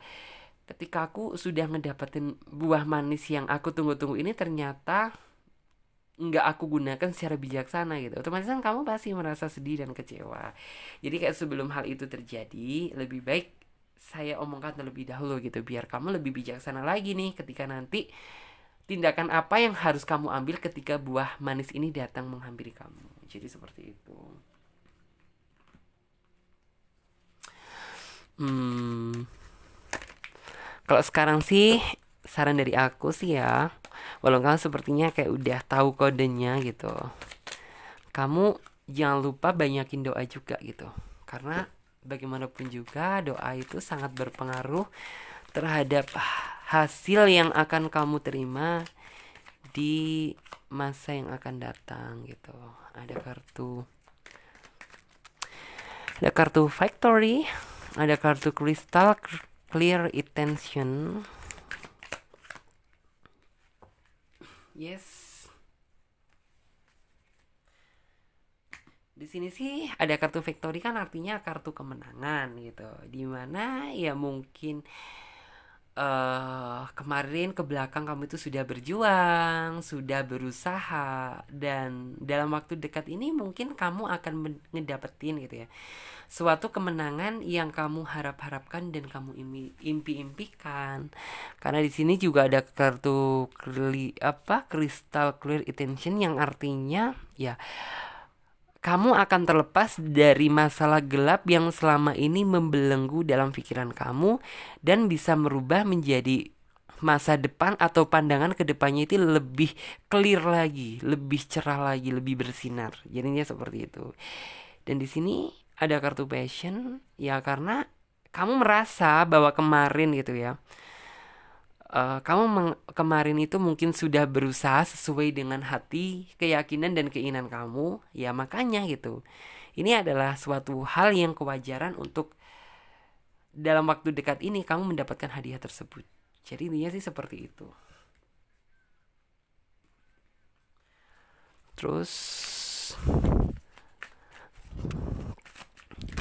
Speaker 1: ketika aku sudah ngedapetin buah manis yang aku tunggu-tunggu ini ternyata nggak aku gunakan secara bijaksana gitu. Otomatis kan kamu pasti merasa sedih dan kecewa. Jadi kayak sebelum hal itu terjadi, lebih baik saya omongkan terlebih dahulu gitu, biar kamu lebih bijaksana lagi nih ketika nanti tindakan apa yang harus kamu ambil ketika buah manis ini datang menghampiri kamu. Jadi seperti itu. Kalau sekarang sih saran dari aku sih ya, walau kamu sepertinya kayak udah tahu kodenya gitu, kamu jangan lupa banyakin doa juga gitu. Karena bagaimanapun juga doa itu sangat berpengaruh terhadap hasil yang akan kamu terima di masa yang akan datang gitu. Ada kartu Factory, ada kartu Crystal Clear Intention. Yes. Di sini sih ada kartu Victory, kan artinya kartu kemenangan gitu. Dimana ya mungkin kemarin ke belakang kamu itu sudah berjuang, sudah berusaha, dan dalam waktu dekat ini mungkin kamu akan ngedapetin gitu ya suatu kemenangan yang kamu harap-harapkan dan kamu impi-impikan. Karena di sini juga ada kartu Crystal Clear Intention yang artinya ya kamu akan terlepas dari masalah gelap yang selama ini membelenggu dalam pikiran kamu dan bisa merubah menjadi masa depan atau pandangan ke depannya itu lebih clear lagi, lebih cerah lagi, lebih bersinar. Jadinya seperti itu. Dan di sini ada kartu passion ya, karena kamu merasa bahwa kemarin gitu ya, kemarin itu mungkin sudah berusaha sesuai dengan hati, keyakinan dan keinginan kamu, ya makanya gitu. Ini adalah suatu hal yang kewajaran untuk dalam waktu dekat ini kamu mendapatkan hadiah tersebut. Jadi intinya sih seperti itu. Terus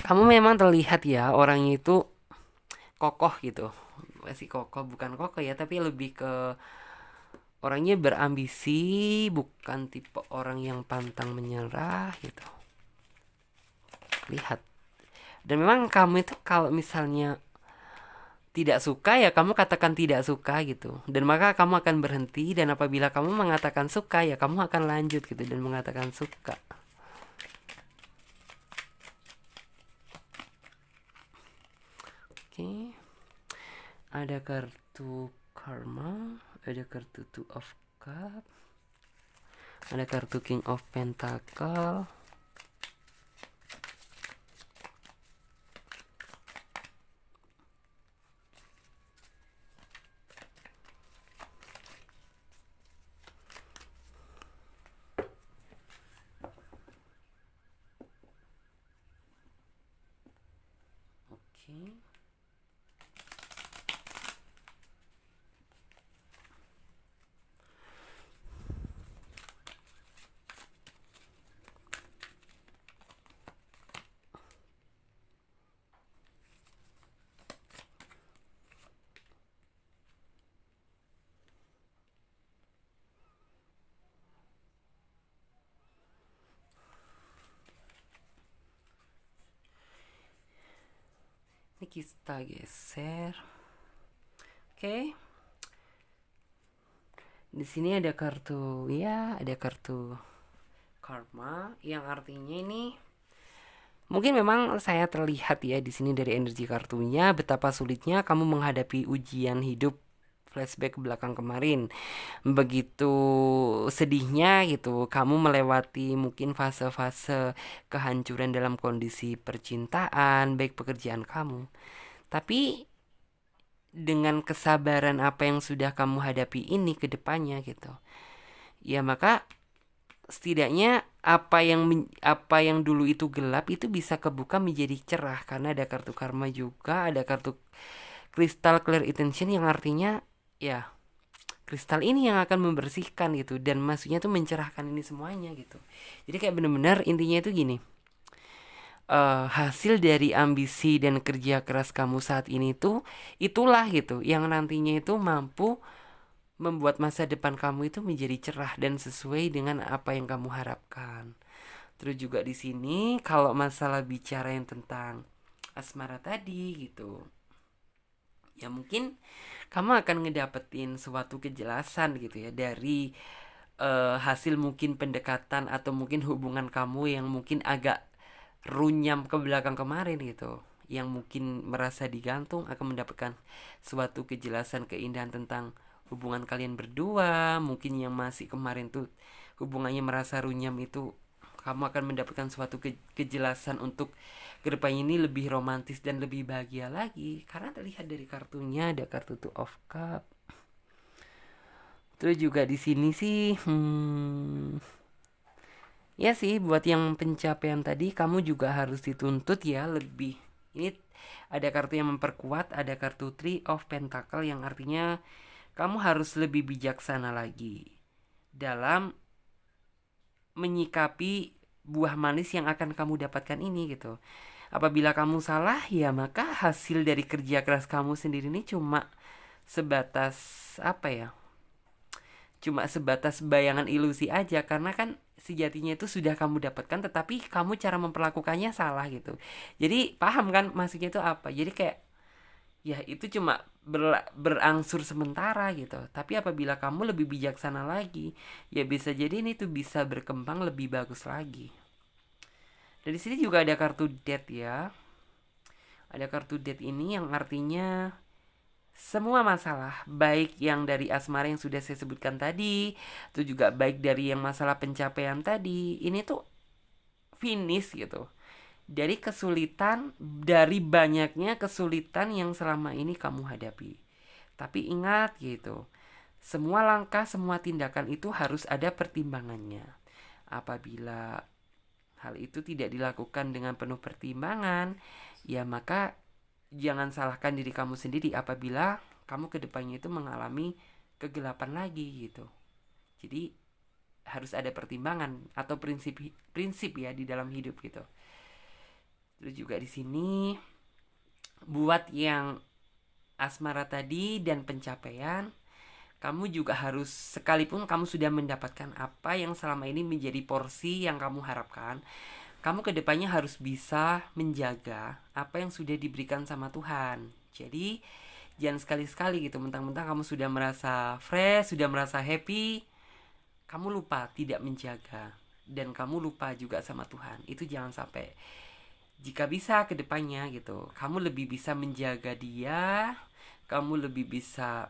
Speaker 1: kamu memang terlihat ya orangnya itu kokoh gitu. Masih kokoh, bukan kokoh ya, tapi lebih ke orangnya berambisi, bukan tipe orang yang pantang menyerah gitu. Lihat. Dan memang kamu itu kalau misalnya tidak suka ya kamu katakan tidak suka gitu. Dan maka kamu akan berhenti, dan apabila kamu mengatakan suka ya kamu akan lanjut gitu dan mengatakan suka. Oke. Ada kartu Karma, ada kartu Two of Cup, ada kartu King of Pentacle, oke. Ini kita geser. Oke. Di sini ada kartu Karma yang artinya ini mungkin memang saya terlihat ya di sini dari energi kartunya betapa sulitnya kamu menghadapi ujian hidup, flashback ke belakang kemarin. Begitu sedihnya gitu kamu melewati mungkin fase-fase kehancuran dalam kondisi percintaan, baik pekerjaan kamu. Tapi dengan kesabaran apa yang sudah kamu hadapi ini ke depannya gitu, ya maka setidaknya apa yang dulu itu gelap itu bisa kebuka menjadi cerah, karena ada kartu karma juga, ada kartu crystal clear intention yang artinya ya kristal ini yang akan membersihkan gitu, dan maksudnya tuh mencerahkan ini semuanya gitu. Jadi kayak bener-bener intinya itu gini, hasil dari ambisi dan kerja keras kamu saat ini tuh itulah gitu yang nantinya itu mampu membuat masa depan kamu itu menjadi cerah dan sesuai dengan apa yang kamu harapkan. Terus juga di sini kalau masalah bicara yang tentang asmara tadi gitu, ya mungkin kamu akan ngedapetin suatu kejelasan gitu ya dari hasil mungkin pendekatan atau mungkin hubungan kamu yang mungkin agak runyam ke belakang kemarin gitu, yang mungkin merasa digantung akan mendapatkan suatu kejelasan keindahan tentang hubungan kalian berdua. Mungkin yang masih kemarin tuh hubungannya merasa runyam itu Kamu akan mendapatkan suatu kejelasan untuk kedepannya ini lebih romantis dan lebih bahagia lagi. Karena terlihat dari kartunya ada kartu Two of Cup. Terus juga di sini sih, ya sih buat yang pencapaian tadi kamu juga harus dituntut ya lebih. Ini ada kartu yang memperkuat, ada kartu Three of Pentacle yang artinya kamu harus lebih bijaksana lagi dalam menyikapi buah manis yang akan kamu dapatkan ini gitu. Apabila kamu salah, ya maka hasil dari kerja keras kamu sendiri ini cuma sebatas apa ya? Cuma sebatas bayangan ilusi aja, karena kan sejatinya itu sudah kamu dapatkan tetapi kamu cara memperlakukannya salah gitu. Jadi paham kan maksudnya itu apa? Jadi kayak ya itu cuma berangsur sementara gitu. Tapi apabila kamu lebih bijaksana lagi, ya bisa jadi ini tuh bisa berkembang lebih bagus lagi. Dari sini juga ada kartu death ya. Ada kartu death ini yang artinya semua masalah, baik yang dari asmara yang sudah saya sebutkan tadi, itu juga baik dari yang masalah pencapaian tadi, ini tuh finish gitu. Dari kesulitan, dari banyaknya kesulitan yang selama ini kamu hadapi. Tapi ingat gitu, semua langkah, semua tindakan itu harus ada pertimbangannya. Apabila hal itu tidak dilakukan dengan penuh pertimbangan, ya maka jangan salahkan diri kamu sendiri apabila kamu kedepannya itu mengalami kegelapan lagi gitu. Jadi harus ada pertimbangan atau prinsip ya di dalam hidup gitu. Terus juga di sini buat yang asmara tadi dan pencapaian, kamu juga harus, sekalipun kamu sudah mendapatkan apa yang selama ini menjadi porsi yang kamu harapkan, kamu kedepannya harus bisa menjaga apa yang sudah diberikan sama Tuhan. Jadi jangan sekali-sekali gitu mentang-mentang kamu sudah merasa fresh, sudah merasa happy, kamu lupa tidak menjaga dan kamu lupa juga sama Tuhan. Itu jangan sampai. Jika bisa kedepannya gitu, kamu lebih bisa menjaga dia, kamu lebih bisa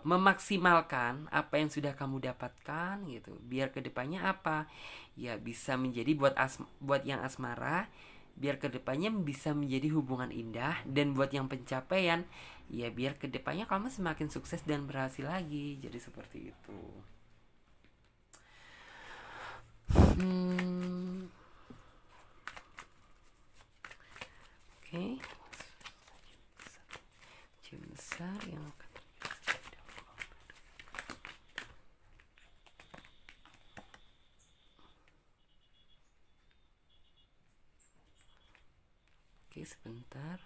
Speaker 1: memaksimalkan apa yang sudah kamu dapatkan gitu, biar kedepannya apa ya bisa menjadi buat yang asmara, biar kedepannya bisa menjadi hubungan indah, dan buat yang pencapaian ya biar kedepannya kamu semakin sukses dan berhasil lagi. Jadi seperti itu. Oke. Cium besar yang akan sebentar.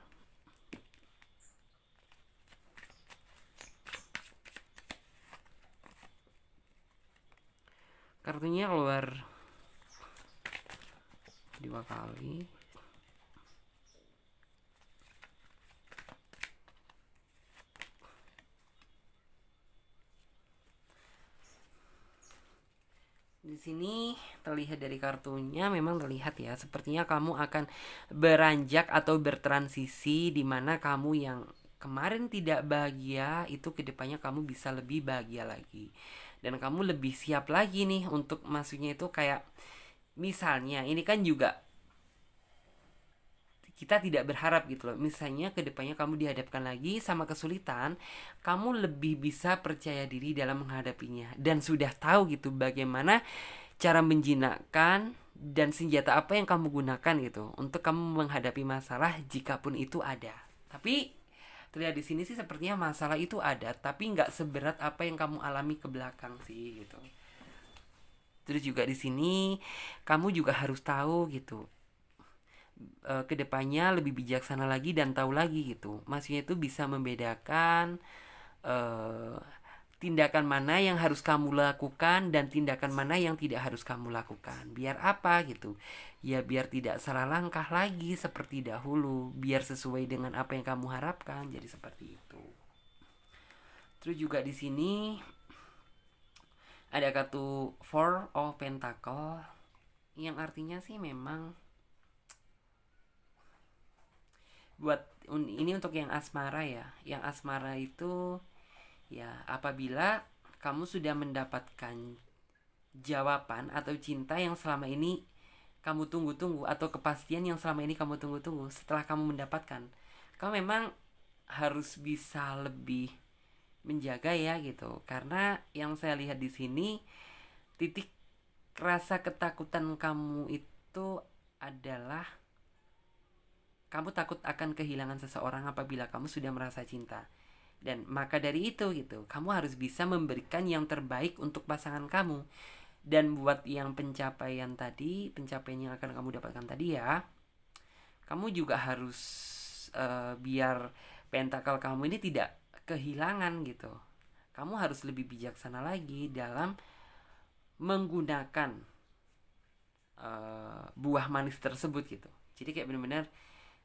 Speaker 1: Kartunya keluar 2 kali. Di sini terlihat dari kartunya, memang terlihat ya, sepertinya kamu akan beranjak atau bertransisi, di mana kamu yang kemarin tidak bahagia itu kedepannya kamu bisa lebih bahagia lagi, dan kamu lebih siap lagi nih untuk maksudnya itu kayak misalnya ini kan juga kita tidak berharap gitu loh, misalnya kedepannya kamu dihadapkan lagi sama kesulitan, kamu lebih bisa percaya diri dalam menghadapinya dan sudah tahu gitu bagaimana cara menjinakkan dan senjata apa yang kamu gunakan gitu untuk kamu menghadapi masalah jikapun itu ada. Tapi terlihat di sini sih sepertinya masalah itu ada, tapi nggak seberat apa yang kamu alami ke belakang sih gitu. Terus juga di sini kamu juga harus tahu gitu, kedepannya lebih bijaksana lagi dan tahu lagi gitu. Maksudnya itu bisa membedakan tindakan mana yang harus kamu lakukan dan tindakan mana yang tidak harus kamu lakukan. Biar apa gitu? Ya biar tidak salah langkah lagi seperti dahulu, biar sesuai dengan apa yang kamu harapkan. Jadi seperti itu. Terus juga di sini ada kartu Four of Pentacle yang artinya sih memang buat ini untuk yang asmara ya. Yang asmara itu ya apabila kamu sudah mendapatkan jawaban atau cinta yang selama ini kamu tunggu-tunggu, atau kepastian yang selama ini kamu tunggu-tunggu. Setelah kamu mendapatkan, kamu memang harus bisa lebih menjaga ya gitu. Karena yang saya lihat di sini, titik rasa ketakutan kamu itu adalah kamu takut akan kehilangan seseorang apabila kamu sudah merasa cinta. Dan maka dari itu gitu, kamu harus bisa memberikan yang terbaik untuk pasangan kamu. Dan buat yang pencapaian tadi, pencapaian yang akan kamu dapatkan tadi ya, kamu juga harus biar pentakel kamu ini tidak kehilangan gitu. Kamu harus lebih bijaksana lagi dalam menggunakan buah manis tersebut gitu. Jadi kayak benar-benar,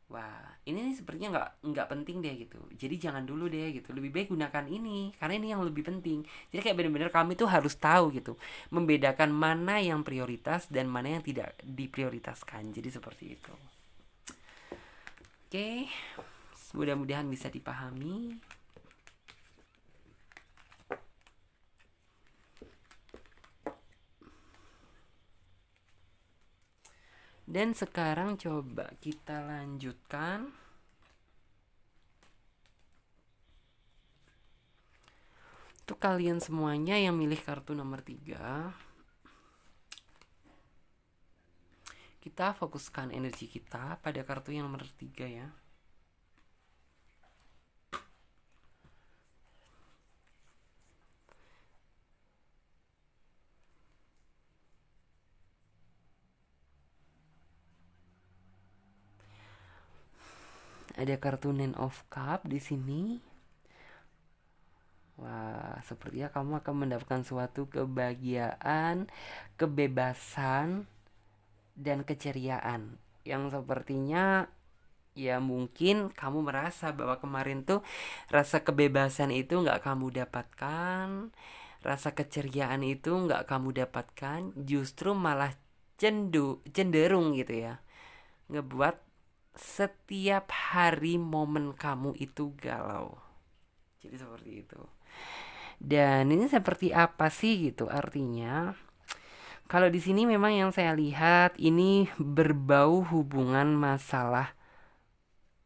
Speaker 1: wah ini nih sepertinya nggak penting deh gitu, jadi jangan dulu deh gitu, lebih baik gunakan ini karena ini yang lebih penting. Jadi kayak benar-benar kami tuh harus tahu gitu, membedakan mana yang prioritas dan mana yang tidak diprioritaskan. Jadi seperti itu. Oke, mudah-mudahan bisa dipahami. Dan sekarang coba kita lanjutkan. Untuk kalian semuanya yang milih kartu nomor 3, kita fokuskan energi kita pada kartu yang nomor 3 ya. Ada kartu Nine of Cup di sini. Wah, sepertinya kamu akan mendapatkan suatu kebahagiaan, kebebasan, dan keceriaan yang sepertinya ya mungkin kamu merasa bahwa kemarin tuh rasa kebebasan itu nggak kamu dapatkan, rasa keceriaan itu nggak kamu dapatkan, justru malah cenderung gitu ya, ngebuat setiap hari momen kamu itu galau. Jadi seperti itu. Dan ini seperti apa sih gitu artinya? Kalau di sini memang yang saya lihat ini berbau hubungan masalah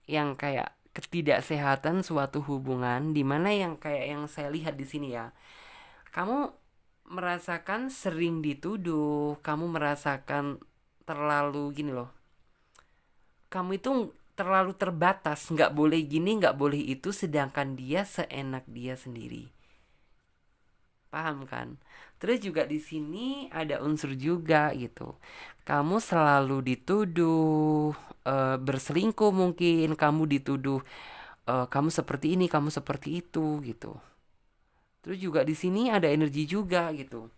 Speaker 1: yang kayak ketidaksehatan suatu hubungan, dimana yang kayak yang saya lihat di sini ya. Kamu merasakan sering dituduh, kamu merasakan terlalu gini loh, kamu itu terlalu terbatas, nggak boleh gini, nggak boleh itu, sedangkan dia seenak dia sendiri. Paham kan? Terus juga di sini ada unsur juga gitu. Kamu selalu dituduh berselingkuh, mungkin kamu dituduh kamu seperti ini, kamu seperti itu gitu. Terus juga di sini ada energi juga gitu,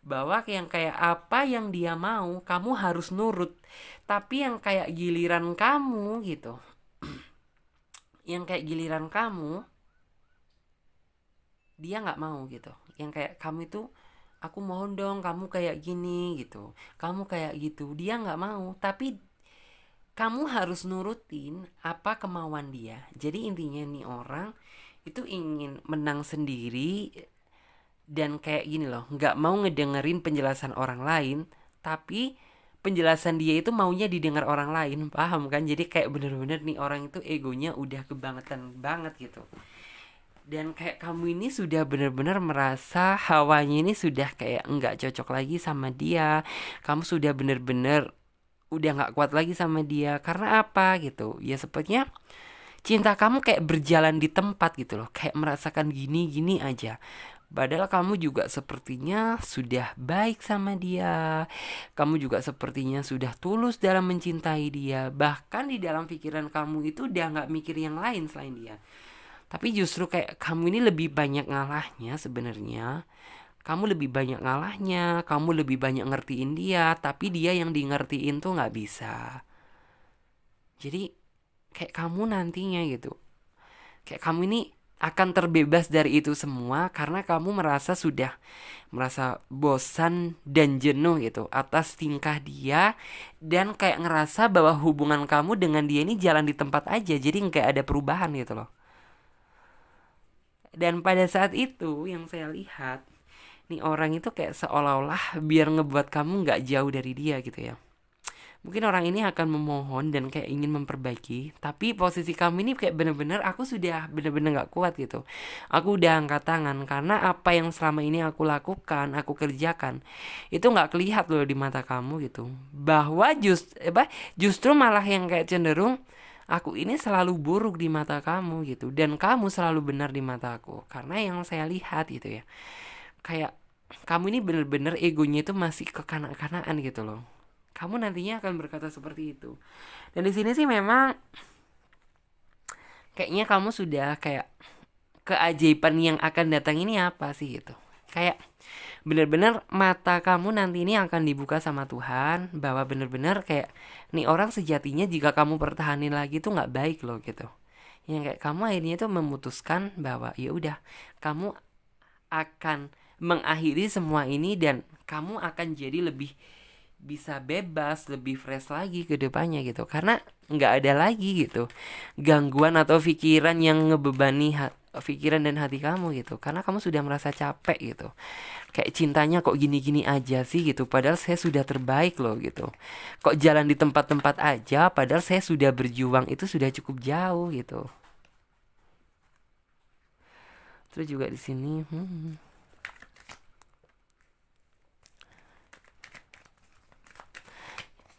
Speaker 1: bahwa yang kayak apa yang dia mau kamu harus nurut, tapi yang kayak giliran kamu gitu, yang kayak giliran kamu dia nggak mau gitu, yang kayak kamu itu aku mohon dong kamu kayak gini gitu, kamu kayak gitu, dia nggak mau, tapi kamu harus nurutin apa kemauan dia. Jadi intinya nih orang itu ingin menang sendiri dan kayak gini loh, nggak mau ngedengerin penjelasan orang lain, tapi penjelasan dia itu maunya didengar orang lain. Paham kan? Jadi kayak bener-bener nih orang itu egonya udah kebangetan banget gitu. Dan kayak kamu ini sudah bener-bener merasa hawanya ini sudah kayak nggak cocok lagi sama dia. Kamu sudah bener-bener udah nggak kuat lagi sama dia. Karena apa gitu? Ya sepertinya cinta kamu kayak berjalan di tempat gitu loh, kayak merasakan gini-gini aja. Padahal kamu juga sepertinya sudah baik sama dia. Kamu juga sepertinya sudah tulus dalam mencintai dia. Bahkan di dalam pikiran kamu itu udah gak mikir yang lain selain dia. Tapi justru kayak kamu ini lebih banyak ngalahnya sebenarnya. Kamu lebih banyak ngalahnya. Kamu lebih banyak ngertiin dia. Tapi dia yang di ngertiin tuh gak bisa. Jadi kayak kamu nantinya gitu, kayak kamu ini akan terbebas dari itu semua karena kamu merasa bosan dan jenuh gitu atas tingkah dia, dan kayak ngerasa bahwa hubungan kamu dengan dia ini jalan di tempat aja, jadi nggak ada perubahan gitu loh. Dan pada saat itu yang saya lihat, nih orang itu kayak seolah-olah biar ngebuat kamu nggak jauh dari dia gitu ya. Mungkin orang ini akan memohon dan kayak ingin memperbaiki, tapi posisi kamu ini kayak bener-bener aku sudah bener-bener nggak kuat gitu. Aku udah angkat tangan karena apa yang selama ini aku lakukan, aku kerjakan itu nggak kelihatan loh di mata kamu gitu. Bahwa justru malah yang kayak cenderung aku ini selalu buruk di mata kamu gitu, dan kamu selalu benar di mata aku karena yang saya lihat gitu ya. Kayak kamu ini bener-bener egonya itu masih kekanak-kanakan gitu loh. Kamu nantinya akan berkata seperti itu. Dan di sini sih memang kayaknya kamu sudah kayak keajaiban yang akan datang ini apa sih gitu. Kayak bener-bener mata kamu nanti ini akan dibuka sama Tuhan bahwa bener-bener kayak nih orang sejatinya jika kamu pertahanin lagi tuh nggak baik loh gitu. Yang kayak kamu akhirnya tuh memutuskan bahwa ya udah kamu akan mengakhiri semua ini dan kamu akan jadi lebih bisa bebas, lebih fresh lagi ke depannya gitu. Karena nggak ada lagi gitu gangguan atau pikiran yang ngebebani pikiran dan hati kamu gitu. Karena kamu sudah merasa capek gitu. Kayak cintanya kok gini-gini aja sih gitu. Padahal saya sudah terbaik loh gitu. Kok jalan di tempat-tempat aja padahal saya sudah berjuang itu sudah cukup jauh gitu. Terus juga di sini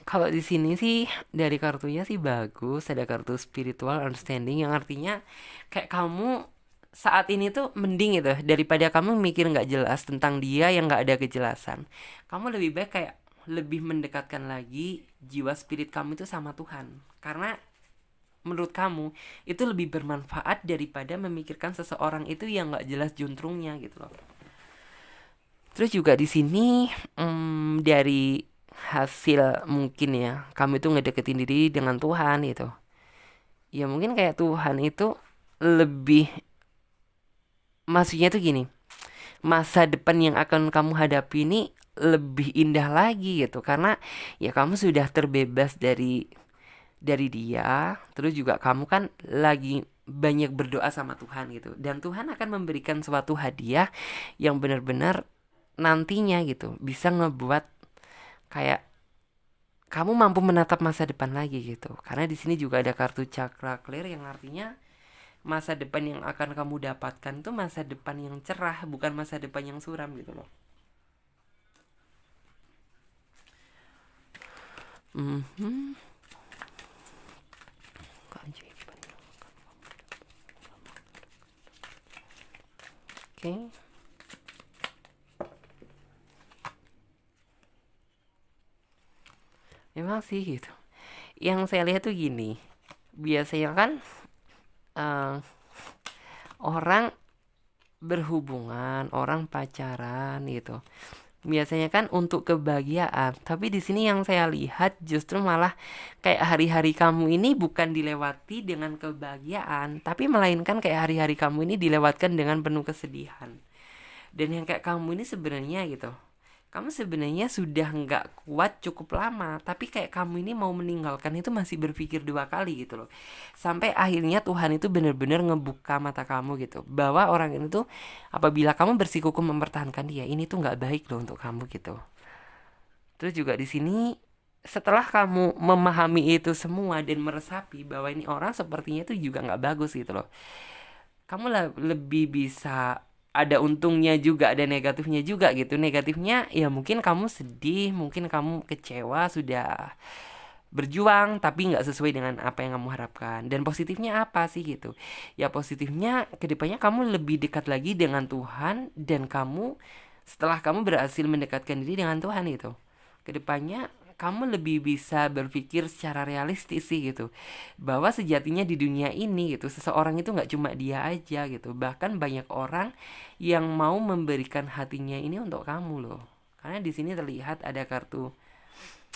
Speaker 1: kalau di sini sih dari kartunya sih bagus, ada kartu spiritual understanding yang artinya kayak kamu saat ini tuh mending gitu daripada kamu mikir nggak jelas tentang dia yang nggak ada kejelasan. Kamu lebih baik kayak lebih mendekatkan lagi jiwa spirit kamu itu sama Tuhan. Karena menurut kamu itu lebih bermanfaat daripada memikirkan seseorang itu yang nggak jelas juntrungnya gitu loh. Terus juga di sini dari hasil mungkin ya kamu itu ngedeketin diri dengan Tuhan gitu. Ya mungkin kayak Tuhan itu lebih, maksudnya tuh gini, masa depan yang akan kamu hadapi ini lebih indah lagi gitu karena ya kamu sudah terbebas dari dia. Terus juga kamu kan lagi banyak berdoa sama Tuhan gitu, dan Tuhan akan memberikan suatu hadiah yang benar-benar nantinya gitu bisa ngebuat kayak kamu mampu menatap masa depan lagi gitu. Karena di sini juga ada kartu cakra clear yang artinya masa depan yang akan kamu dapatkan itu masa depan yang cerah, bukan masa depan yang suram gitu loh. Mhm. Keajaiban. Oke. Memang sih gitu. Yang saya lihat tuh gini, biasanya kan eh, orang berhubungan, orang pacaran gitu. Biasanya kan untuk kebahagiaan, tapi di sini yang saya lihat justru malah kayak hari-hari kamu ini bukan dilewati dengan kebahagiaan, tapi melainkan kayak hari-hari kamu ini dilewatkan dengan penuh kesedihan. Dan yang kayak kamu ini sebenarnya gitu, kamu sebenarnya sudah nggak kuat cukup lama, tapi kayak kamu ini mau meninggalkan itu masih berpikir dua kali gitu loh. Sampai akhirnya Tuhan itu benar-benar ngebuka mata kamu gitu, bahwa orang ini tuh apabila kamu bersikukuh mempertahankan dia, ini tuh nggak baik loh untuk kamu gitu. Terus juga di sini setelah kamu memahami itu semua dan meresapi bahwa ini orang sepertinya itu juga nggak bagus gitu loh, kamu lebih bisa, ada untungnya juga ada negatifnya juga gitu. Negatifnya ya mungkin kamu sedih, mungkin kamu kecewa, sudah berjuang tapi nggak sesuai dengan apa yang kamu harapkan. Dan positifnya apa sih gitu, ya positifnya kedepannya kamu lebih dekat lagi dengan Tuhan, dan kamu setelah kamu berhasil mendekatkan diri dengan Tuhan itu, kedepannya kamu lebih bisa berpikir secara realistis sih gitu, bahwa sejatinya di dunia ini gitu seseorang itu nggak cuma dia aja gitu, bahkan banyak orang yang mau memberikan hatinya ini untuk kamu loh. Karena di sini terlihat ada kartu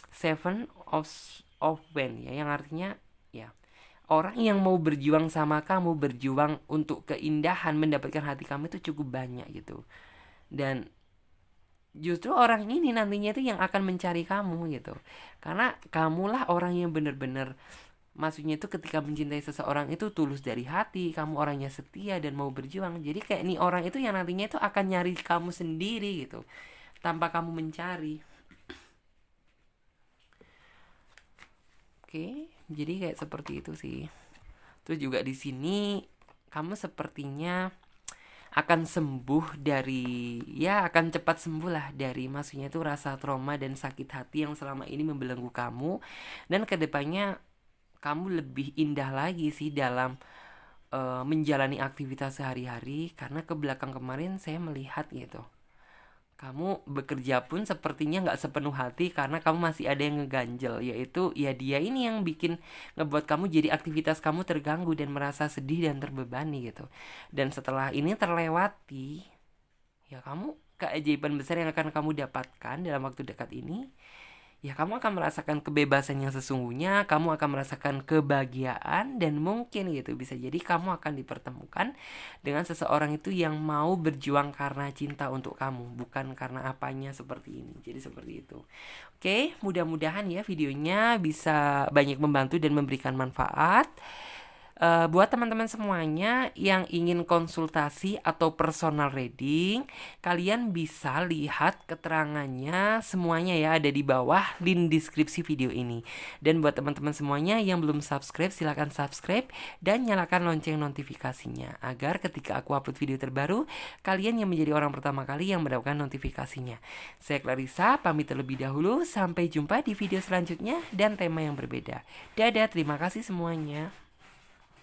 Speaker 1: Seven of Pen ya, yang artinya ya orang yang mau berjuang sama kamu, berjuang untuk keindahan mendapatkan hati kamu itu cukup banyak gitu. Dan justru orang ini nantinya itu yang akan mencari kamu gitu, karena kamulah orang yang benar-benar Maksudnya itu ketika mencintai seseorang itu tulus dari hati, kamu orangnya setia dan mau berjuang. Jadi kayak nih orang itu yang nantinya itu akan nyari kamu sendiri gitu, tanpa kamu mencari. Oke, jadi kayak seperti itu sih. Terus juga di sini kamu sepertinya akan sembuh dari, ya akan cepat sembuh lah dari maksudnya itu rasa trauma dan sakit hati yang selama ini membelenggu kamu. Dan kedepannya kamu lebih indah lagi sih dalam menjalani aktivitas sehari-hari, karena ke belakang kemarin saya melihat gitu, kamu bekerja pun sepertinya nggak sepenuh hati karena kamu masih ada yang ngeganjel, yaitu ya dia ini yang bikin ngebuat kamu jadi aktivitas kamu terganggu dan merasa sedih dan terbebani gitu. Dan setelah ini terlewati, ya kamu, keajaiban besar yang akan kamu dapatkan dalam waktu dekat ini, ya kamu akan merasakan kebebasan yang sesungguhnya, kamu akan merasakan kebahagiaan, dan mungkin gitu bisa jadi kamu akan dipertemukan dengan seseorang itu yang mau berjuang karena cinta untuk kamu, bukan karena apanya seperti ini. Jadi seperti itu. Oke, mudah-mudahan ya videonya bisa banyak membantu dan memberikan manfaat. Buat teman-teman semuanya yang ingin konsultasi atau personal reading, kalian bisa lihat keterangannya semuanya ya, ada di bawah link deskripsi video ini. Dan buat teman-teman semuanya yang belum subscribe, silahkan subscribe dan nyalakan lonceng notifikasinya, agar ketika aku upload video terbaru, kalian yang menjadi orang pertama kali yang mendapatkan notifikasinya. Saya Clarissa, pamit terlebih dahulu. Sampai jumpa di video selanjutnya dan tema yang berbeda. Dadah, terima kasih semuanya.